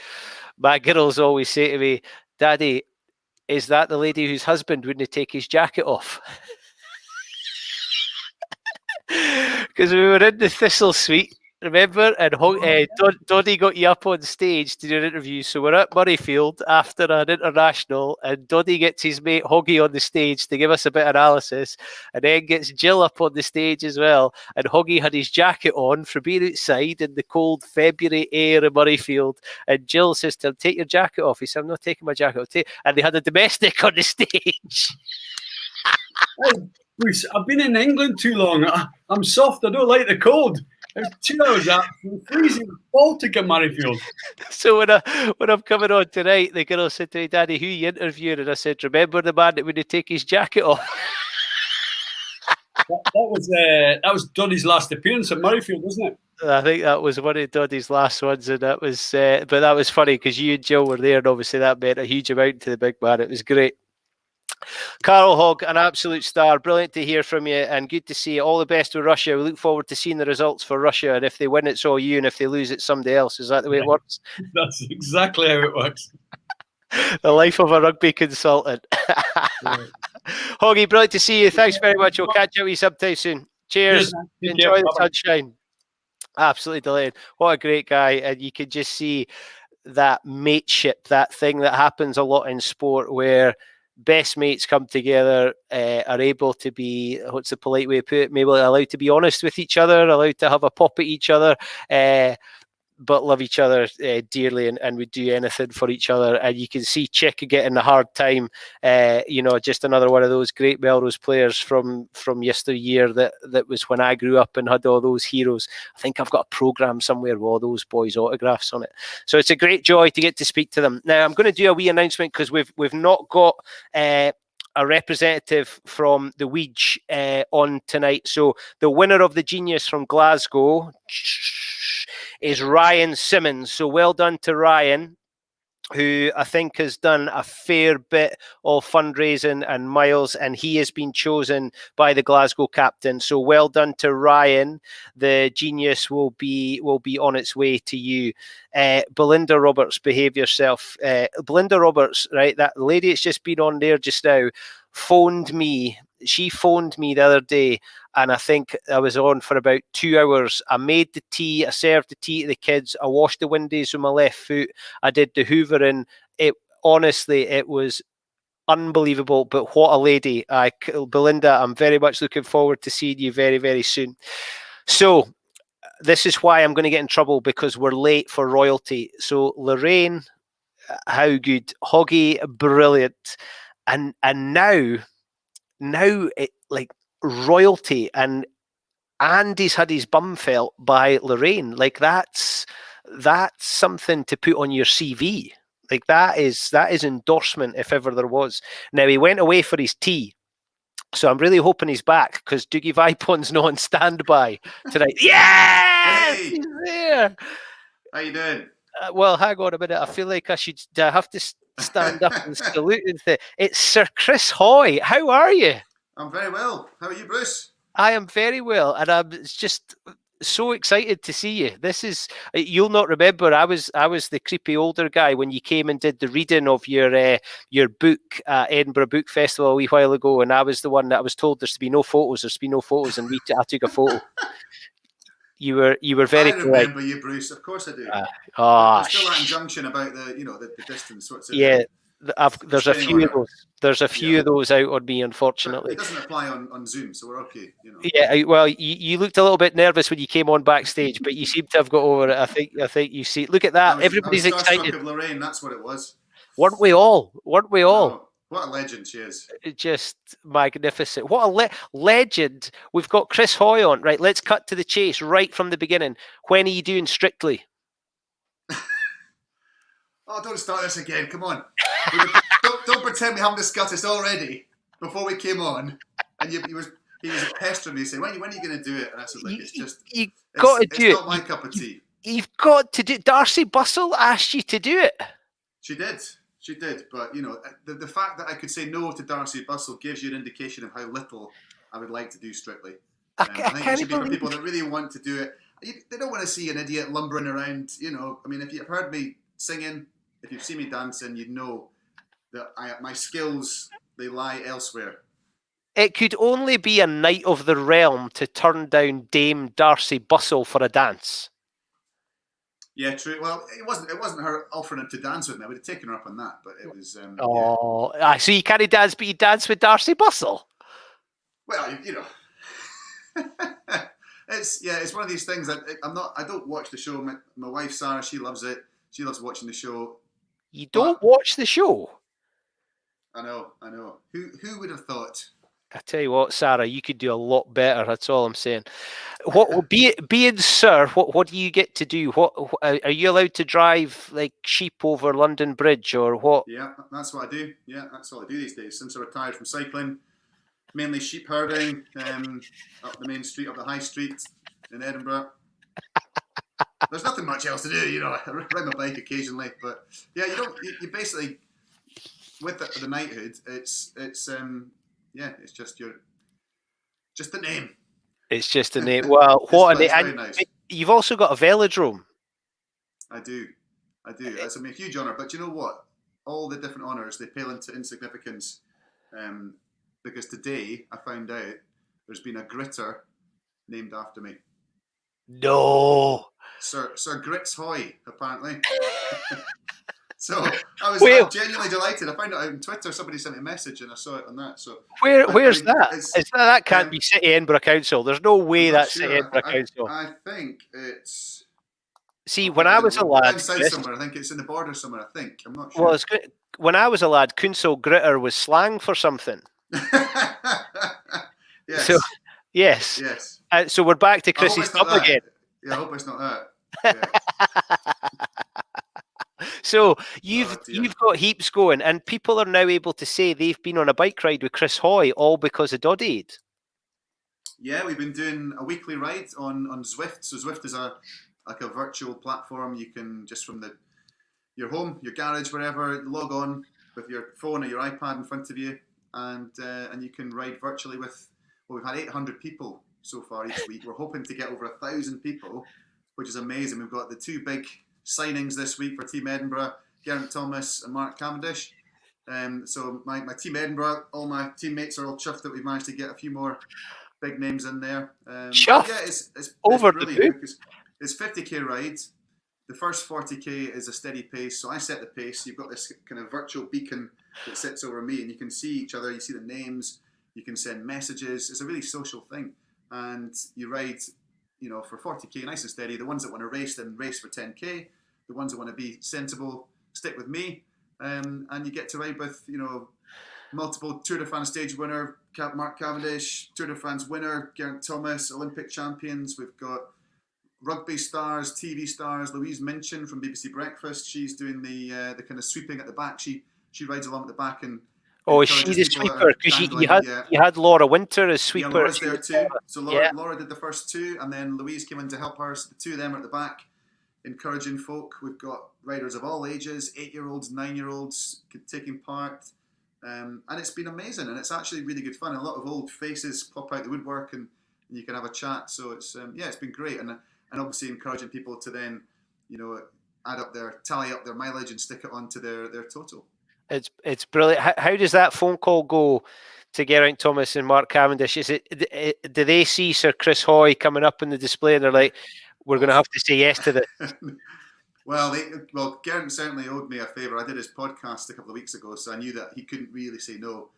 my girls always say to me, "Daddy, is that the lady whose husband wouldn't take his jacket off?" Because we were in the Thistle Suite, remember? And Doddie got you up on stage to do an interview. So we're at Murrayfield after an international, and Doddie gets his mate Hoggy on the stage to give us a bit of analysis, and then gets Jill up on the stage as well. And Hoggy had his jacket on for being outside in the cold February air in Murrayfield. And Jill says to him, "Take your jacket off." He said, "I'm not taking my jacket off." And they had a domestic on the stage. Hey, Bruce, I've been in England too long. I'm soft. I don't like the cold. There's 2 hours out from freezing Baltic at Murrayfield. So when I'm coming on tonight, the girl said to me, "Daddy, who are you interviewing?" And I said, "Remember the man that wouldn't take his jacket off?" That was Doddie's last appearance at Murrayfield, wasn't it? I think that was one of Doddie's last ones, and that was, but that was funny because you and Jill were there, and obviously that meant a huge amount to the big man. It was great. Carol Hogg, an absolute star. Brilliant to hear from you and good to see you. All the best with Russia. We look forward to seeing the results for Russia. And if they win, it's all you. And if they lose, it's somebody else. Is that the way it works? That's exactly how it works. The life of a rugby consultant. Right. Hoggy, brilliant to see you. Thanks very much. We'll catch up with you sometime soon. Cheers. Enjoy the sunshine. Absolutely delighted. What a great guy. And you can just see that mateship, that thing that happens a lot in sport where best mates come together, are able to be, what's the polite way to put it, maybe allowed to be honest with each other, allowed to have a pop at each other, love each other dearly, and would do anything for each other. And you can see Chick getting a hard time. Just another one of those great Melrose players from yesteryear that was when I grew up and had all those heroes. I think I've got a programme somewhere with all those boys' autographs on it. So it's a great joy to get to speak to them. Now I'm going to do a wee announcement because we've not got a representative from the Weege on tonight. So the winner of the Genius from Glasgow is Ryan Simmons. So well done to Ryan, who I think has done a fair bit of fundraising and miles, and he has been chosen by the Glasgow captain. So well done to Ryan. The Genius will be on its way to you. Belinda Roberts, behave yourself. Belinda Roberts, right, that lady that's just been on there just now, phoned me. She phoned me the other day, and I think I was on for about 2 hours. I made the tea, I served the tea to the kids, I washed the windows with my left foot, I did the hoovering. Honestly, it was unbelievable. But what a lady. Belinda, I'm very much looking forward to seeing you very, very soon. So this is why I'm going to get in trouble, because we're late for royalty. So Lorraine, how good. Hoggy, brilliant. And now it, like, royalty, and Andy's had his bum felt by Lorraine. Like, that's something to put on your CV. Like, that is endorsement if ever there was. Now, he went away for his tea, so I'm really hoping he's back, because Doogie Vipon's not on standby tonight. Yes! Hey! He's there! How you doing? Well, hang on a minute. I feel like I should have to stand up and salute. It's Sir Chris Hoy. How are you? I'm very well. How are you, Bruce? I am very well, and I'm just so excited to see you. This is, you'll not remember, I was the creepy older guy when you came and did the reading of your book at Edinburgh Book Festival a wee while ago, and I was the one that I was told there's to be no photos, and I took a photo. You were very I remember you, Bruce. Of course I do. There's still that injunction about the distance. What's it? Yeah, there's a few of those. There's a few of those out on me, unfortunately. It doesn't apply on Zoom, so we're okay. Yeah, well, you looked a little bit nervous when you came on backstage, but you seem to have got over it. I think you see. Look at that! Everybody's excited. Of Lorraine, that's what it was. Weren't we all? No, what a legend she is. Just magnificent. What a legend. We've got Chris Hoy on. Right, let's cut to the chase right from the beginning. When are you doing Strictly? Oh, don't start this again. Come on. Don't pretend we haven't discussed this already before we came on. And he was pestering me saying, when are you going to do it? And I said, look, it's not my cup of tea. You've got to do it. Darcy Bustle asked you to do it. She did. But, the fact that I could say no to Darcy Bustle gives you an indication of how little I would like to do Strictly. I think it should be for people that really want to do it. They don't want to see an idiot lumbering around, I mean, if you've heard me singing, if you've seen me dancing, you'd know that my skills, they lie elsewhere. It could only be a knight of the realm to turn down Dame Darcy Bustle for a dance. Yeah, true. Well, it wasn't her offering to dance with me. I would have taken her up on that, but it was. So you can't dance, but you dance with Darcy Bustle. Well, it's one of these things that I don't watch the show. My wife Sarah, she loves it. She loves watching the show. You don't watch the show? I know. Who would have thought? I tell you what, Sarah, you could do a lot better. That's all I'm saying. What being Sir? What do you get to do? What are you allowed to drive, like sheep over London Bridge, or what? Yeah, that's what I do. Yeah, that's all I do these days. Since I retired from cycling, mainly sheep herding, up the main street, up the high street in Edinburgh. There's nothing much else to do, I ride my bike occasionally, but yeah, you basically, with the knighthood, it's just the name. It's just a name. Well, what a name! And nice. You've also got a velodrome. I do. That's a huge honour. But you know what? All the different honours, they pale into insignificance. Because today I found out there's been a gritter named after me. No. Sir Grits Hoy, apparently. So I'm genuinely delighted. I found it out on Twitter. Somebody sent me a message and I saw it on that. So where's that? That can't be City Edinburgh Council. There's no way that's City Edinburgh Council. I think it's See, when I was a lad, down south Chris, somewhere. I think it's in the border somewhere. I think I'm not well, sure. it's good. When I was a lad, Kunsel Gritter was slang for something. Yes. So, yes. Yes. So we're back to I hope Chrissy's it's not tub that. again. Yeah, I hope it's not that. Yeah. So Oh, you've dear. got heaps going, and people are now able to say they've been on a bike ride with Chris Hoy, all because of DoddieAid. Yeah, we've been doing a weekly ride on Zwift. So Zwift is a virtual platform. You can just from your home, your garage, wherever, log on with your phone or your iPad in front of you, and you can ride virtually with. Well, we've had 800 people so far each week. We're hoping to get over 1,000 people, which is amazing. We've got the two big signings this week for Team Edinburgh, Geraint Thomas and Mark Cavendish. So my Team Edinburgh, all my teammates are all chuffed that we've managed to get a few more big names in there. Chuffed? Yeah, it's Over the brilliant moon. because it's 50k rides. The first 40k is a steady pace, so I set the pace. You've got this kind of virtual beacon that sits over me, and you can see each other. You see the names. You can send messages. It's a really social thing, and you ride, for 40k, nice and steady. The ones that want to race, then race for 10k. The ones that want to be sensible, stick with me, and you get to ride with, multiple Tour de France stage winner, Mark Cavendish, Tour de France winner, Geraint Thomas, Olympic champions. We've got rugby stars, TV stars, Louise Minchin from BBC Breakfast. She's doing the kind of sweeping at the back. She rides along at the back and Oh, is she the sweeper? Because you had Laura Winter as sweeper. Yeah, Laura's there too. So Yeah. Laura did the first two, and then Louise came in to help her. So the two of them are at the back, encouraging folk. We've got riders of all ages, 8-year-olds, 9-year-olds taking part. And it's been amazing, and it's actually really good fun. A lot of old faces pop out the woodwork, and you can have a chat. So it's it's been great, and obviously encouraging people to then tally up their mileage and stick it onto their total. It's brilliant. How does that phone call go to Geraint Thomas and Mark Cavendish? Do they see Sir Chris Hoy coming up in the display and they're like, we're going to have to say yes to this? Well, Geraint certainly owed me a favour. I did his podcast a couple of weeks ago, so I knew that he couldn't really say no.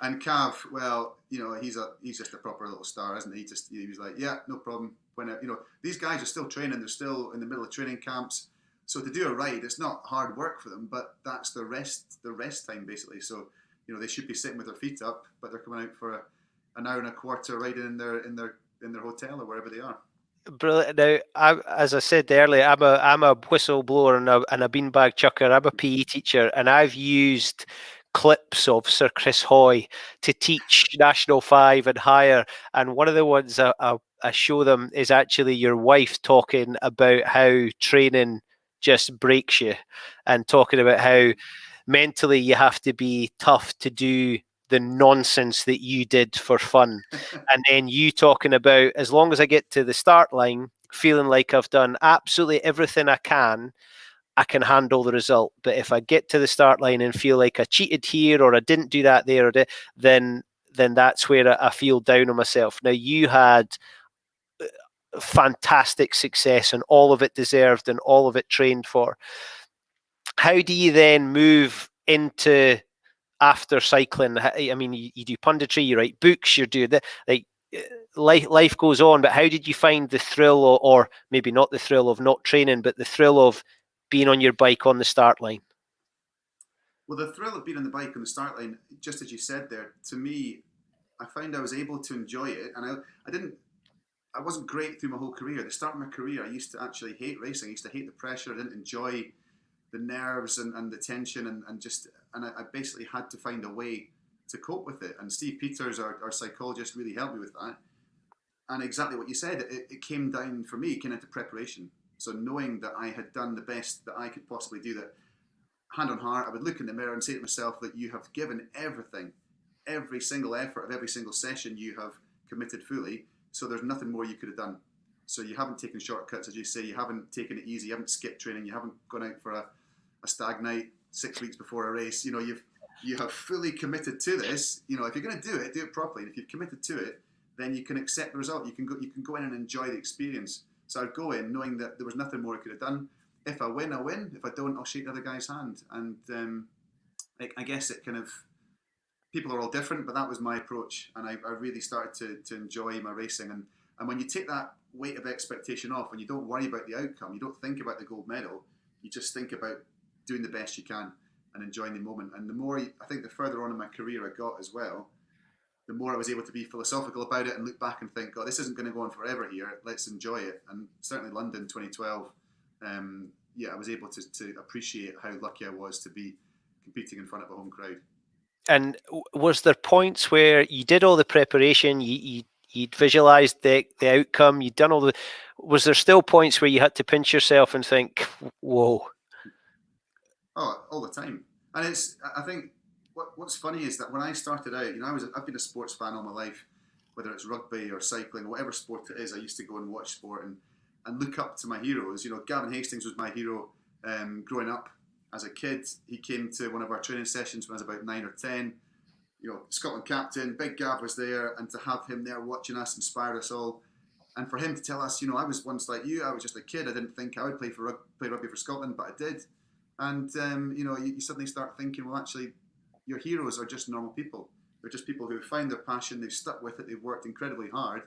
And Cav, well, he's just a proper little star, isn't he? He was like, yeah, no problem. When these guys are still training, they're still in the middle of training camps. So to do a ride, it's not hard work for them, but that's the rest time basically. So they should be sitting with their feet up, but they're coming out for an hour and a quarter riding in their hotel or wherever they are. Brilliant. Now, as I said earlier, I'm a whistleblower and a beanbag chucker. I'm a PE teacher, and I've used clips of Sir Chris Hoy to teach National 5 and higher. And one of the ones I show them is actually your wife talking about how training just breaks you, and talking about how mentally you have to be tough to do the nonsense that you did for fun. And then you talking about, as long as I get to the start line feeling like I've done absolutely everything I can handle the result. But if I get to the start line and feel like I cheated here, or I didn't do that there, then that's where I feel down on myself. Now, you had fantastic success, and all of it deserved and all of it trained for. How do you then move into after cycling? I mean, you do punditry, you write books, you do that. Like, life goes on. But how did you find the thrill, or maybe not the thrill of not training, but the thrill of being on your bike on the start line? Well, the thrill of being on the bike on the start line, just as you said there, to me, I found I was able to enjoy it, and I wasn't great through my whole career. At the start of my career, I used to actually hate racing. I used to hate the pressure. I didn't enjoy the nerves and the tension, and I basically had to find a way to cope with it. And Steve Peters, our psychologist, really helped me with that. And exactly what you said, it came down for me, it came into preparation. So knowing that I had done the best that I could possibly do, that hand on heart, I would look in the mirror and say to myself that you have given everything, every single effort of every single session you have committed fully. So there's nothing more you could have done. So you haven't taken shortcuts, as you say, you haven't taken it easy, you haven't skipped training, you haven't gone out for a stag night 6 weeks before a race. You have fully committed to this. If you're going to do it properly. And if you've committed to it, then you can accept the result. You can go in and enjoy the experience. So I'd go in knowing that there was nothing more I could have done. If I win, I win. If I don't, I'll shake the other guy's hand. And I guess it kind of, people are all different, but that was my approach. And I really started to enjoy my racing. And when you take that weight of expectation off and you don't worry about the outcome, you don't think about the gold medal, you just think about doing the best you can and enjoying the moment. And the more, I think the further on in my career I got as well, the more I was able to be philosophical about it and look back and think, God, this isn't going to go on forever here. Let's enjoy it. And certainly London 2012, I was able to appreciate how lucky I was to be competing in front of a home crowd. And was there points where you did all the preparation, you'd visualised the outcome, you'd done all the... Was there still points where you had to pinch yourself and think, whoa? Oh, all the time. And I think what's funny is that when I started out, I've been a sports fan all my life, whether it's rugby or cycling, whatever sport it is. I used to go and watch sport and look up to my heroes. Gavin Hastings was my hero growing up as a kid. He came to one of our training sessions when I was about 9 or 10. Scotland captain, Big Gav was there, and to have him there watching us inspired us all. And for him to tell us, I was once like you, I was just a kid. I didn't think I would play rugby for Scotland, but I did. And you suddenly start thinking, well, actually, your heroes are just normal people. They're just people who find their passion, they've stuck with it, they've worked incredibly hard,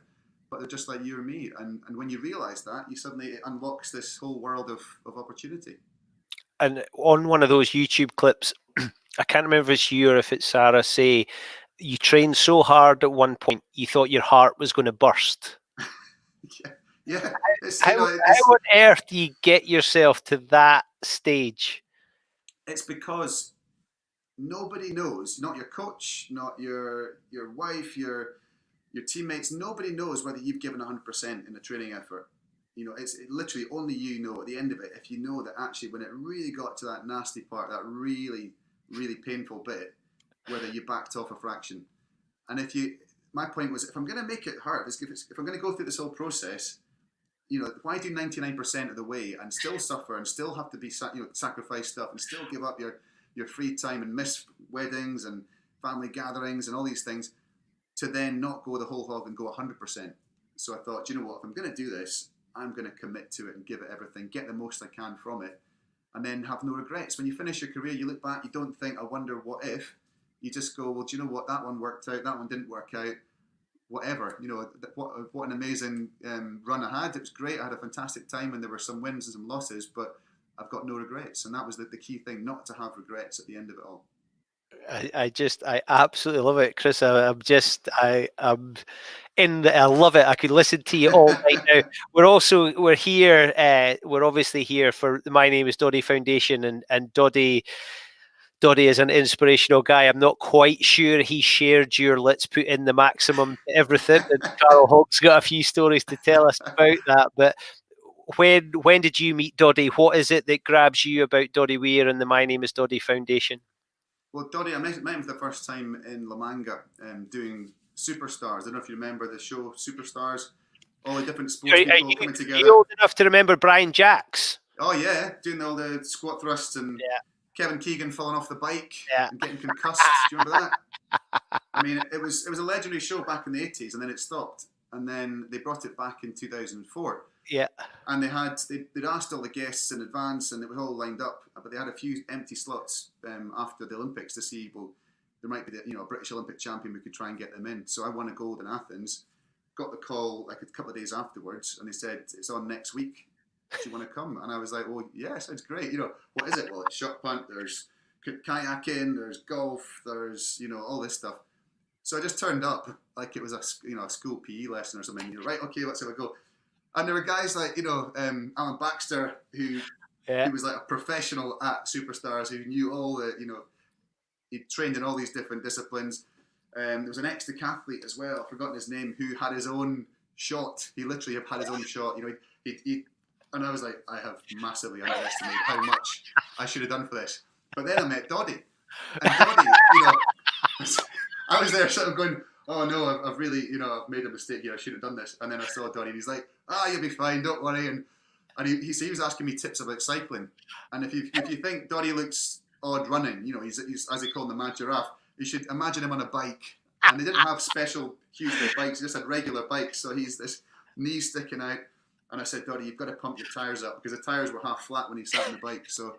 but they're just like you or me. And when you realise that, it unlocks this whole world of opportunity. And on one of those YouTube clips, I can't remember if it's you or if it's Sarah, say you trained so hard at one point you thought your heart was going to burst. Yeah. How on earth do you get yourself to that stage? It's because nobody knows, not your coach, not your wife, your teammates, nobody knows whether you've given 100% in the training effort. It's literally only you know at the end of it, if you know that actually when it really got to that nasty part, that really, really painful bit, whether you backed off a fraction. And my point was, if I'm going to make it hurt, if I'm going to go through this whole process, why do 99% of the way and still suffer and still have to be, sacrifice stuff and still give up your free time and miss weddings and family gatherings and all these things to then not go the whole hog and go 100%. So I thought, you know what, if I'm going to do this, I'm going to commit to it and give it everything, get the most I can from it, and then have no regrets. When you finish your career, you look back, you don't think, I wonder what if. You just go, well, do you know what, that one worked out, that one didn't work out, whatever. What an amazing run I had. It was great. I had a fantastic time and there were some wins and some losses, but I've got no regrets. And that was the key thing, not to have regrets at the end of it all. I absolutely love it, Chris. I love it. I could listen to you all right now. We're here. We're obviously here for the My Name is Doddie Foundation, and Doddie is an inspirational guy. I'm not quite sure he shared your let's put in the maximum to everything. And Carol Hogg's got a few stories to tell us about that. But when did you meet Doddie? What is it that grabs you about Doddie Weir and the My Name is Doddie Foundation? Well, Doddie, I met him for the first time in La Manga doing Superstars. I don't know if you remember the show Superstars. All the different sports people coming together. Are you old enough to remember Brian Jacks? Oh, yeah. Doing all the squat thrusts and Kevin Keegan falling off the bike and getting concussed. Do you remember that? I mean, it was a legendary show back in the 80s, and then it stopped. And then they brought it back in 2004. Yeah. And they'd asked all the guests in advance, and it was all lined up, but they had a few empty slots after the Olympics to see, well, there might be a British Olympic champion, we could try and get them in. So I won a gold in Athens, got the call like a couple of days afterwards, and they said, it's on next week. Do you want to come? And I was like, well, yeah, sounds great. What is it? Well, it's shot punt, there's kayaking, there's golf, there's, all this stuff. So I just turned up like it was a school PE lesson or something. Right, okay, let's have a go. And there were guys like, Alan Baxter, who was like a professional at Superstars, who knew all the, he trained in all these different disciplines. There was an ex-decathlete as well, I've forgotten his name, who had his own shot. He literally had his own shot. And I was like, I have massively underestimated how much I should have done for this. But then I met Doddie. And Doddie, I was there sort of going, oh no, I've really, I've made a mistake here. I shouldn't have done this. And then I saw Doddie and he's like, you'll be fine, don't worry. And he was asking me tips about cycling. And if you think Doddie looks odd running, he's as they call him, the mad giraffe, you should imagine him on a bike. And they didn't have special huge bikes, they just had regular bikes. So he's this knee sticking out. And I said, Doddie, you've got to pump your tyres up, because the tyres were half flat when he sat on the bike. So,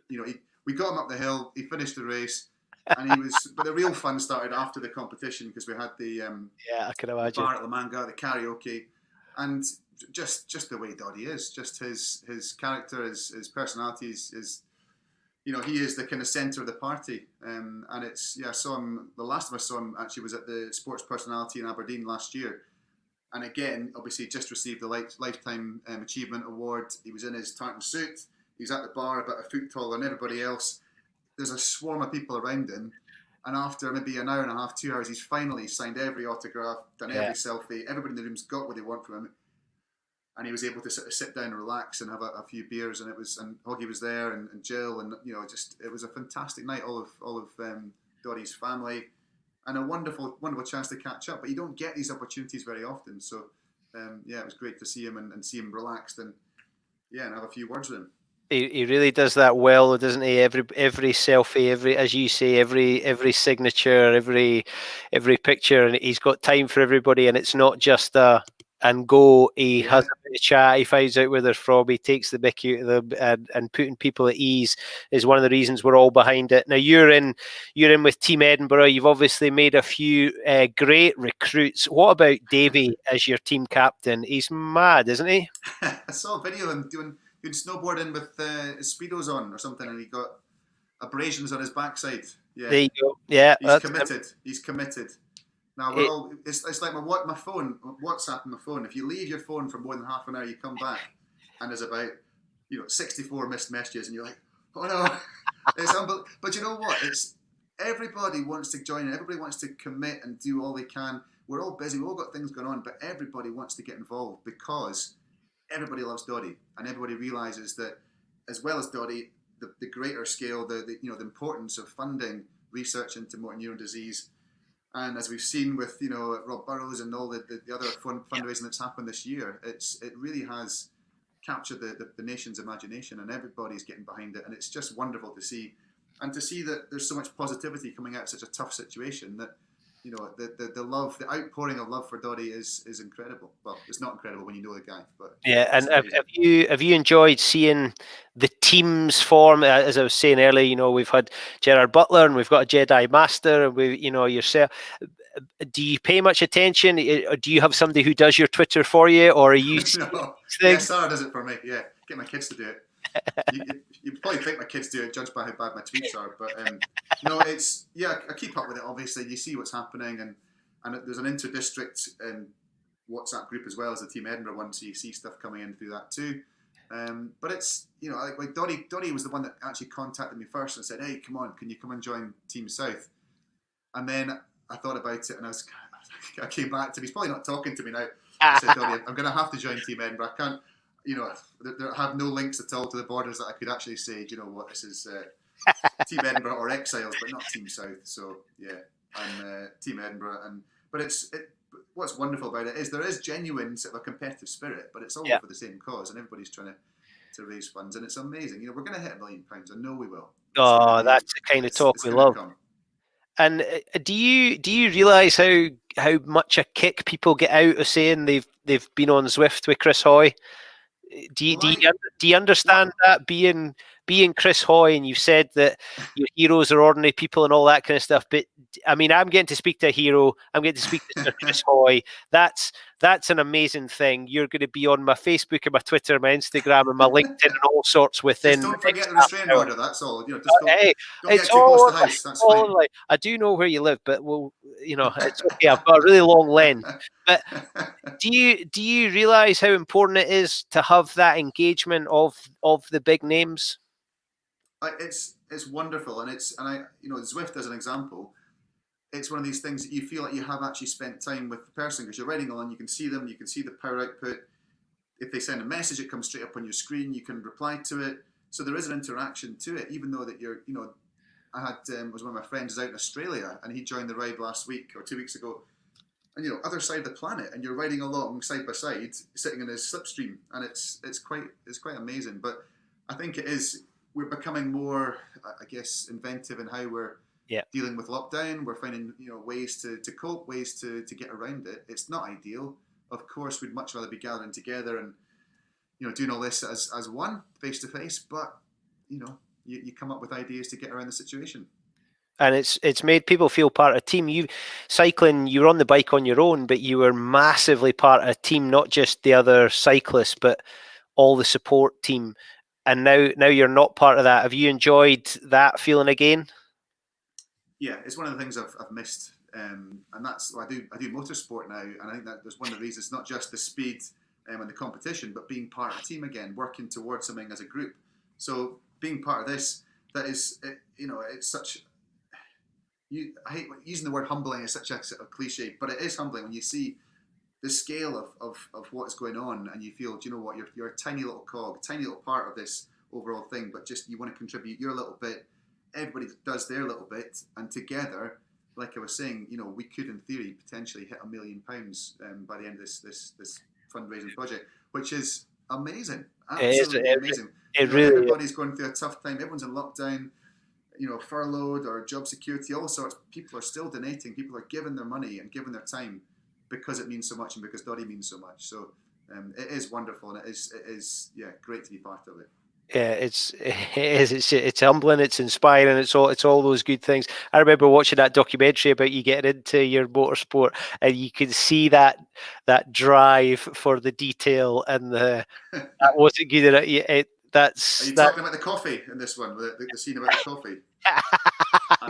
we got him up the hill, he finished the race. And but the real fun started after the competition, because we had the I can imagine, bar at La Manga, the karaoke, and just the way Doddie is, just his character, his personality is he is the kind of centre of the party. And it's I saw him, the last time I saw him actually was at the Sports Personality in Aberdeen last year. And again, obviously, just received the Lifetime Achievement Award. He was in his tartan suit. He's at the bar, about a foot taller than everybody else. There's a swarm of people around him. And after maybe an hour and a half, 2 hours, he's finally signed every autograph, done every selfie. Everybody in the room's got what they want from him. And he was able to sort of sit down and relax and have a few beers. And Hoggy was there, and Jill, and it was a fantastic night. All of Doddie's family. And a wonderful chance to catch up. But you don't get these opportunities very often. So, it was great to see him and see him relaxed and have a few words with him. He really does that well, doesn't he? Every selfie, as you say, every signature, every picture, and he's got time for everybody. And it's not just and go. He has a bit of chat. He finds out where they're from. He takes the mickey out of them, and putting people at ease is one of the reasons we're all behind it. Now you're in with Team Edinburgh. You've obviously made a few great recruits. What about Davey as your team captain? He's mad, isn't he? I saw a video of him doing snowboarding with his Speedos on or something, and he got abrasions on his backside. Yeah, there you go. Yeah, he's committed. He's committed. Now we're all. It's like my phone, WhatsApp on my phone. If you leave your phone for more than half an hour, you come back, and there's about 64 missed messages, and you're like, oh no, it's unbelievable. But you know what? It's everybody wants to join in. Everybody wants to commit and do all they can. We're all busy. We've all got things going on, but everybody wants to get involved because everybody loves Doddie, and everybody realises that, as well as Doddie, the greater scale, the importance of funding research into motor neuron disease. And as we've seen with Rob Burrows and all the other fundraising that's happened this year, it really has captured the nation's imagination, and everybody's getting behind it, and it's just wonderful to see, and to see that there's so much positivity coming out of such a tough situation. That the love, the outpouring of love for Doddie is incredible. Well, it's not incredible when you know the guy, but and have you enjoyed seeing the teams form? As I was saying earlier, we've had Gerard Butler and we've got a Jedi Master, and we, yourself. Do you pay much attention? Do you have somebody who does your Twitter for you, or are you? No, Sarah does it for me. Yeah, get my kids to do it. You probably think my kids do it, judged by how bad my tweets are. But no, it's I keep up with it. Obviously, you see what's happening, and there's an inter-district WhatsApp group as well as the Team Edinburgh one, so you see stuff coming in through that too. But it's like Doddie was the one that actually contacted me first and said, "Hey, come on, can you come and join Team South?" And then I thought about it, and I came back to him. He's probably not talking to me now. I said, "Doddie, I'm going to have to join Team Edinburgh. I can't." There have no links at all to the borders that I could actually say, do you know what, this is Team Edinburgh or Exiles, but not Team South. So yeah, I'm Team Edinburgh, but what's wonderful about it is there is genuine sort of a competitive spirit, but it's all for the same cause, and everybody's trying to raise funds, and it's amazing. We're going to hit £1 million. I know we will. That's the kind of talk we love. And do you realise how much a kick people get out of saying they've been on Zwift with Chris Hoy? Do you understand that, being Chris Hoy, and you've said that your heroes are ordinary people and all that kind of stuff, but I mean, I'm getting to speak to a hero. I'm getting to speak to Sir Chris Hoy. That's an amazing thing. You're going to be on my Facebook and my Twitter and my Instagram and my LinkedIn and all sorts within. Just don't forget the restraining order. That's all. Don't hey, get too close to the house. That's fine. I do know where you live, but it's okay. I've got a really long lens. But do you realise how important it is to have that engagement of the big names? It's wonderful, and Zwift as an example. It's one of these things that you feel like you have actually spent time with the person, because you're riding along, you can see them, you can see the power output. If they send a message, it comes straight up on your screen, you can reply to it. So there is an interaction to it, even though that I had, was one of my friends is out in Australia, and he joined the ride last week or 2 weeks ago, and other side of the planet, and you're riding along side by side, sitting in his slipstream, and it's quite amazing. But I think we're becoming more, I guess, inventive in how we're dealing with lockdown. We're finding ways to cope, ways to get around it. It's not ideal. Of course, we'd much rather be gathering together and doing all this as one face to face. But you come up with ideas to get around the situation. and it's made people feel part of a team. You cycling, you were on the bike on your own, but you were massively part of a team, not just the other cyclists, but all the support team. And now you're not part of that. Have you enjoyed that feeling again? Yeah, it's one of the things I've missed, and that's I do motorsport now, and I think that there's one of the reasons. It's not just the speed and the competition, but being part of a team again, working towards something as a group. So being part of this, that is, it's such. I hate using the word humbling. It's such a sort of cliche, but it is humbling when you see the scale of what is going on, and you feel, do you know what, you're a tiny little cog, tiny little part of this overall thing, but just you want to contribute your little bit. Everybody does their little bit, and together, like I was saying, we could, in theory, potentially hit £1 million by the end of this fundraising project, which is amazing, absolutely amazing. Everybody's going through a tough time. Everyone's in lockdown, furloughed or job security, all sorts. People are still donating. People are giving their money and giving their time because it means so much and because Doddie means so much. So it is wonderful, and it is great to be part of it. Yeah, it's humbling, it's inspiring, it's all those good things. I remember watching that documentary about you getting into your motorsport, and you can see that drive for the detail, and that wasn't good enough. Are you talking about the coffee in this one? The scene about the coffee?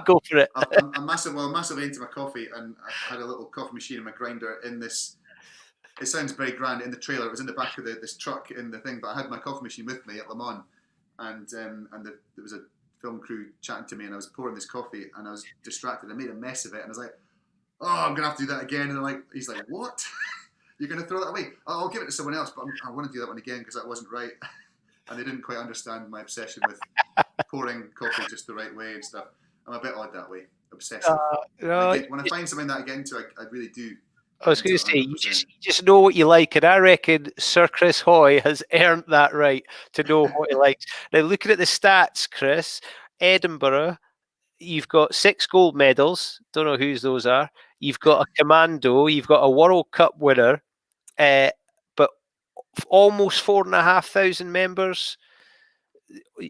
Go for it. I'm massively into my coffee, and I had a little coffee machine and my grinder in this. It sounds very grand in the trailer. It was in the back of this truck in the thing, but I had my coffee machine with me at Le Mans, and there was a film crew chatting to me, and I was pouring this coffee, and I was distracted. I made a mess of it, and I was like, "Oh, I'm gonna have to do that again." And he's like, "What? You're gonna throw that away? Oh, I'll give it to someone else, but I want to do that one again because that wasn't right." And they didn't quite understand my obsession with pouring coffee just the right way and stuff. I'm a bit odd that way, obsessive. When I find something that I get into, I really do. I was going to say, you just know what you like, and I reckon Sir Chris Hoy has earned that right to know what he likes. Now, looking at the stats, Chris, Edinburgh, you've got 6 gold medals. Don't know whose those are. You've got a commando. You've got a World Cup winner, but almost 4,500 members.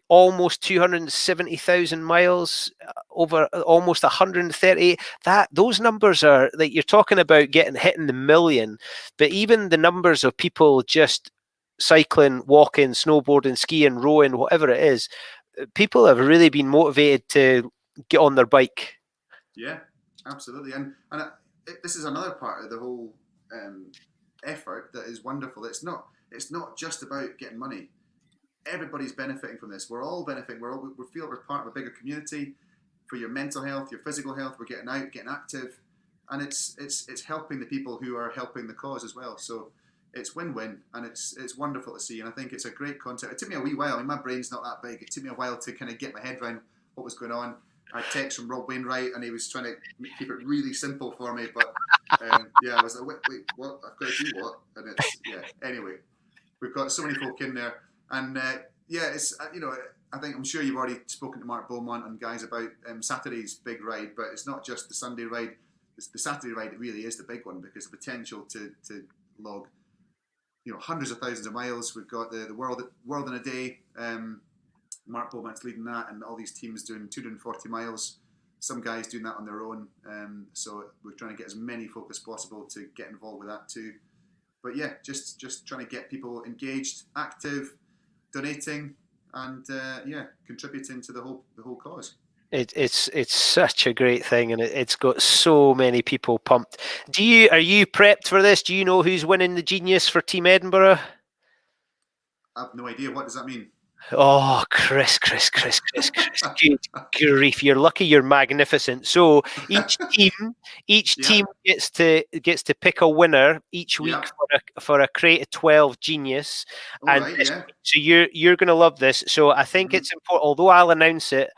Almost 270,000 miles, over almost 130. Those numbers are like, you're talking about hitting the million, but even the numbers of people just cycling, walking, snowboarding, skiing, rowing, whatever it is, people have really been motivated to get on their bike. Yeah, absolutely, and this is another part of the whole effort that is wonderful. It's not just about getting money. Everybody's benefiting from this. We're all benefiting. We feel we're part of a bigger community. For your mental health, your physical health, we're getting out, getting active, and it's helping the people who are helping the cause as well. So it's win-win, and it's wonderful to see. And I think it's a great concept. It took me a wee while. I mean, my brain's not that big. It took me a while to kind of get my head around what was going on. I had text from Rob Wainwright, and he was trying to keep it really simple for me. But I was like, wait, what? I've got to do what? And anyway, we've got so many folk in there. And it's I think I'm sure you've already spoken to Mark Beaumont and guys about Saturday's big ride, but it's not just the Sunday ride. The Saturday ride really is the big one, because the potential to log hundreds of thousands of miles. We've got the world in a day. Mark Beaumont's leading that, and all these teams doing 240 miles. Some guys doing that on their own. So we're trying to get as many folk as possible to get involved with that too. But yeah, just trying to get people engaged, active, donating, and contributing to the whole cause. It's such a great thing, and it's got so many people pumped. Are you prepped for this? Do you know who's winning the Genius for Team Edinburgh? I have no idea. What does that mean? Oh, Chris. Good grief. You're lucky you're magnificent. So each team gets to pick a winner each week for a Create a 12 Genius. So you're going to love this. So I think it's important, although I'll announce it,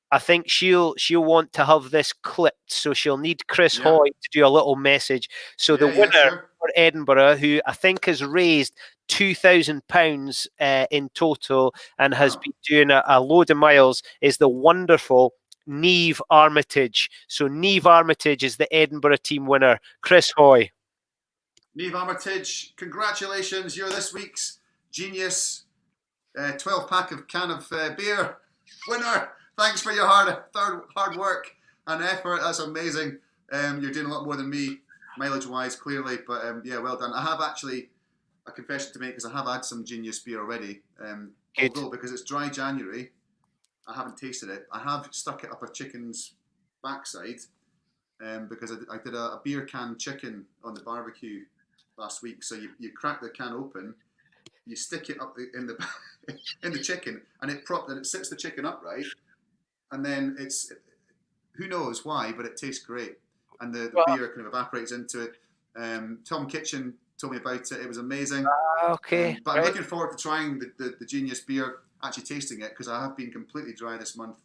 I think she'll want to have this clipped, so she'll need Chris Hoy to do a little message. So the winner for Edinburgh, who I think has raised £2,000 in total and has been doing a load of miles, is the wonderful Niamh Armitage. So Niamh Armitage is the Edinburgh team winner. Chris Hoy. Niamh Armitage, congratulations! You're this week's Genius 12-pack of can of beer winner. Thanks for your hard work. and effort. That's amazing. You're doing a lot more than me, mileage-wise, clearly. But yeah, well done. I have actually a confession to make because I have had some Genius beer already. Although because it's dry January, I haven't tasted it. I have stuck it up a chicken's backside because I did a beer can chicken on the barbecue last week. So you crack the can open, you stick it up in the in the chicken, and it sits the chicken upright, and then it's who knows why, but it tastes great, and the beer kind of evaporates into it. Tom Kitchen told me about it. It was amazing. Okay, but I'm looking forward to trying the Genius beer, actually tasting it, because I have been completely dry this month.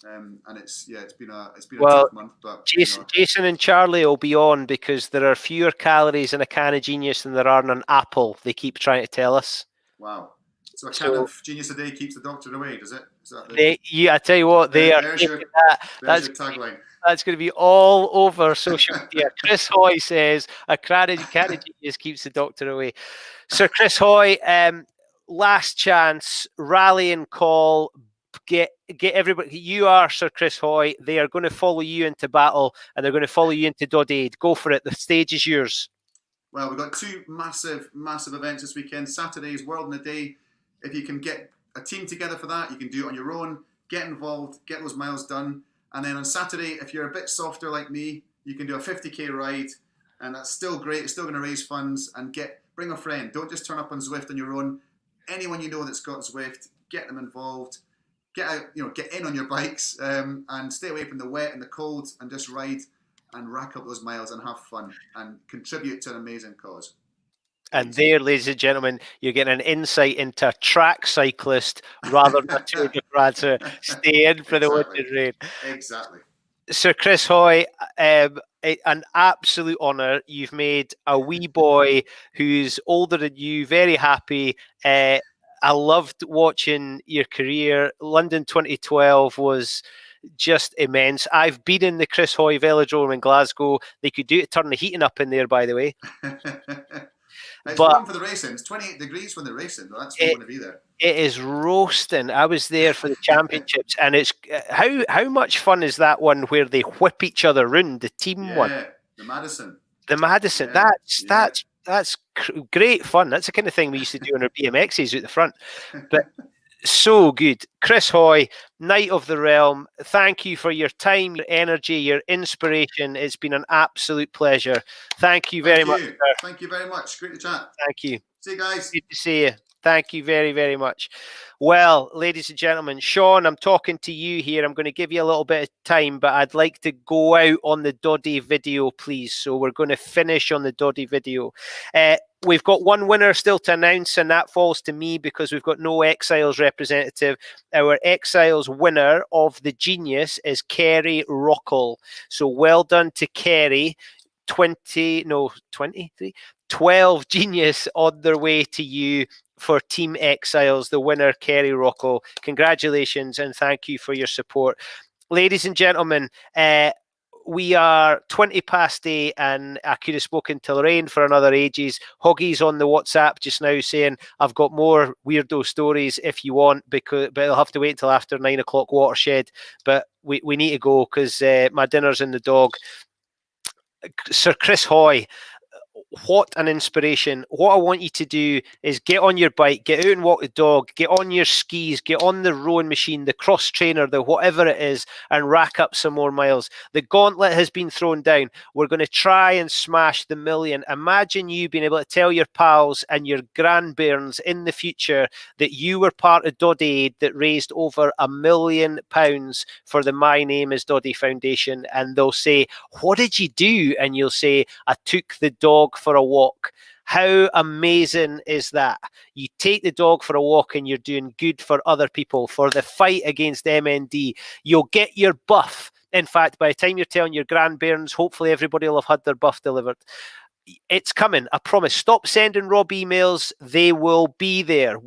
And it's been a tough month. But Jason and Charlie will be on because there are fewer calories in a can of Genius than there are in an apple. They keep trying to tell us. Wow! So a can of Genius a day keeps the doctor away, does it? Is that I tell you what, there's your tagline. That's going to be all over social media. Chris Hoy says a can of Genius keeps the doctor away. Sir Chris Hoy, last chance, rallying call. Get everybody. You are Sir Chris Hoy. They are going to follow you into battle, and they're going to follow you into DoddieAid. Go for it. The stage is yours. Well, we've got two massive events this weekend. Saturday's World in a Day. If you can get a team together for that, you can do it on your own. Get involved. Get those miles done. And then on Saturday, if you're a bit softer like me, you can do a 50k ride, and that's still great. It's still going to raise funds. And bring a friend. Don't just turn up on Zwift on your own. Anyone you know that's got Zwift, get them involved. Get out, get in on your bikes, and stay away from the wet and the cold, and just ride and rack up those miles and have fun and contribute to an amazing cause. And there, ladies and gentlemen, you're getting an insight into a track cyclist rather than a Tour de France. Stay in for the wind and rain. Exactly. Sir Chris Hoy, an absolute honour. You've made a wee boy who's older than you very happy. I loved watching your career. London 2012 was just immense. I've been in the Chris Hoy Velodrome in Glasgow. They could do it, turn the heating up in there, by the way. It's warm for the racing. It's 28 degrees when they're racing. That's when going to be there. It is roasting. I was there for the championships, and it's how much fun is that one where they whip each other round, the team one? The Madison. Yeah, that's great fun. That's the kind of thing we used to do on our BMXs at the front. But so good. Chris Hoy, Knight of the Realm, thank you for your time, your energy, your inspiration. It's been an absolute pleasure. Thank you very much, sir. Thank you very much. Great to chat. Thank you. See you guys. Good to see you. Thank you very, very much. Well, ladies and gentlemen, Sean, I'm talking to you here. I'm going to give you a little bit of time, but I'd like to go out on the Doddie video, please. So we're going to finish on the Doddie video. We've got one winner still to announce, and that falls to me because we've got no Exiles representative. Our Exiles winner of the Genius is Kerry Rockall. So well done to Kerry. 12 Genius on their way to you for Team Exiles, the winner, Kerry Rockall. Congratulations and thank you for your support. Ladies and gentlemen, we are 8:20, and I could have spoken to Lorraine for another ages. Hoggy's on the WhatsApp just now saying, I've got more weirdo stories if you want, but I'll have to wait until after 9 o'clock watershed. But we need to go because my dinner's in the dog. Sir Chris Hoy, what an inspiration. What I want you to do is get on your bike, get out and walk the dog, get on your skis, get on the rowing machine, the cross trainer, the whatever it is, and rack up some more miles. The gauntlet has been thrown down. We're going to try and smash the million. Imagine you being able to tell your pals and your grandbairns in the future that you were part of DoddieAid that raised over £1 million for the My Name is Doddie Foundation, and they'll say, what did you do? And you'll say, I took the dog for a walk. How amazing is that? You take the dog for a walk and you're doing good for other people, for the fight against MND. You'll get your buff. In fact, by the time you're telling your grandbairns, hopefully everybody will have had their buff delivered. It's coming, I promise. Stop sending Rob emails. They will be there.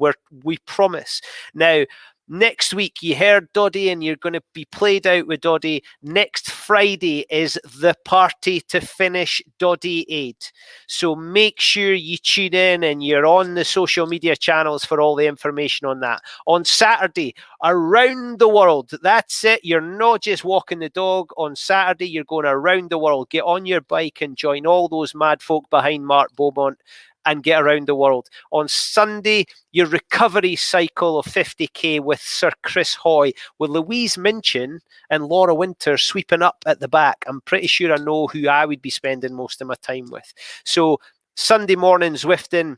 We promise. Now, Next week, you heard Doddie, and you're going to be played out with Doddie. Next Friday is the party to finish DoddieAid. So make sure you tune in and you're on the social media channels for all the information on that. On Saturday, around the world. That's it. You're not just walking the dog. On Saturday, you're going around the world. Get on your bike and join all those mad folk behind Mark Beaumont and get around the world. On Sunday, your recovery cycle of 50k with Sir Chris Hoy, with Louise Minchin and Laura Winter sweeping up at the back. I'm pretty sure I know who I would be spending most of my time with. So Sunday morning, Zwifting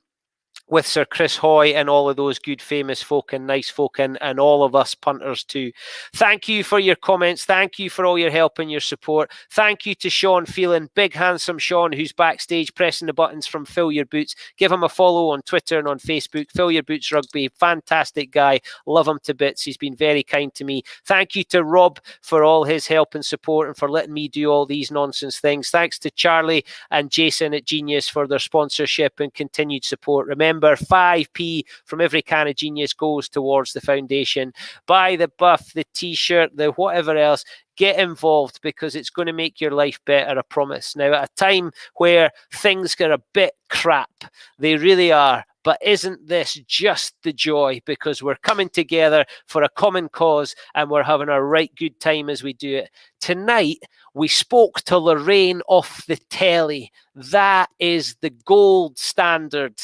with Sir Chris Hoy and all of those good famous folk and nice folk and all of us punters too. Thank you for your comments. Thank you for all your help and your support. Thank you to Sean Phelan, big handsome Sean, who's backstage pressing the buttons from Fill Your Boots. Give him a follow on Twitter and on Facebook. Fill Your Boots Rugby, fantastic guy. Love him to bits. He's been very kind to me. Thank you to Rob for all his help and support and for letting me do all these nonsense things. Thanks to Charlie and Jason at Genius for their sponsorship and continued support. Remember, 5p from every can of Genius goes towards the foundation. Buy the buff, the t-shirt, the whatever else. Get involved because it's going to make your life better, I promise. Now, at a time where things get a bit crap, they really are. But isn't this just the joy? Because we're coming together for a common cause and we're having a right good time as we do it. Tonight, we spoke to Lorraine off the telly. That is the gold standard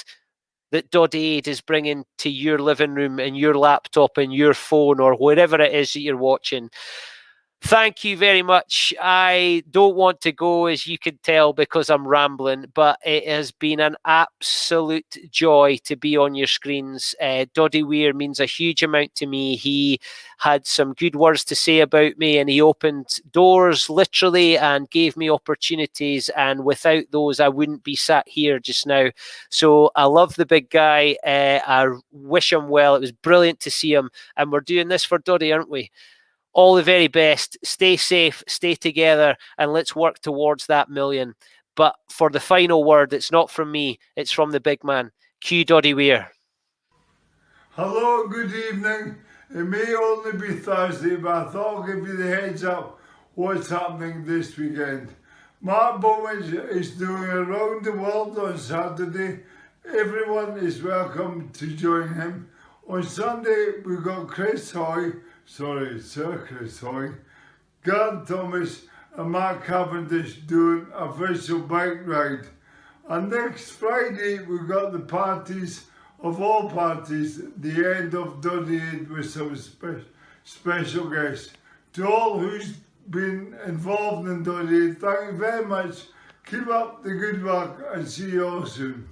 that DoddieAid is bringing to your living room and your laptop and your phone or wherever it is that you're watching. Thank you very much. I don't want to go, as you can tell, because I'm rambling, but it has been an absolute joy to be on your screens. Doddie Weir means a huge amount to me. He had some good words to say about me, and he opened doors literally and gave me opportunities. And without those, I wouldn't be sat here just now. So I love the big guy. I wish him well. It was brilliant to see him. And we're doing this for Doddie, aren't we? All the very best. Stay safe, stay together, and let's work towards that million. But for the final word, it's not from me, it's from the big man. Cue Doddie Weir. Hello, good evening. It may only be Thursday, but I thought I'll give you the heads up what's happening this weekend. Mark Bowman is doing around the world on Saturday. Everyone is welcome to join him. On Sunday, we've got Sir Chris Hoy, Gant Thomas and Mark Cavendish doing a virtual bike ride. And next Friday we've got the parties of all parties, the end of DoddieAid with some special guests. To all who's been involved in DoddieAid, thank you very much. Keep up the good work and see you all soon.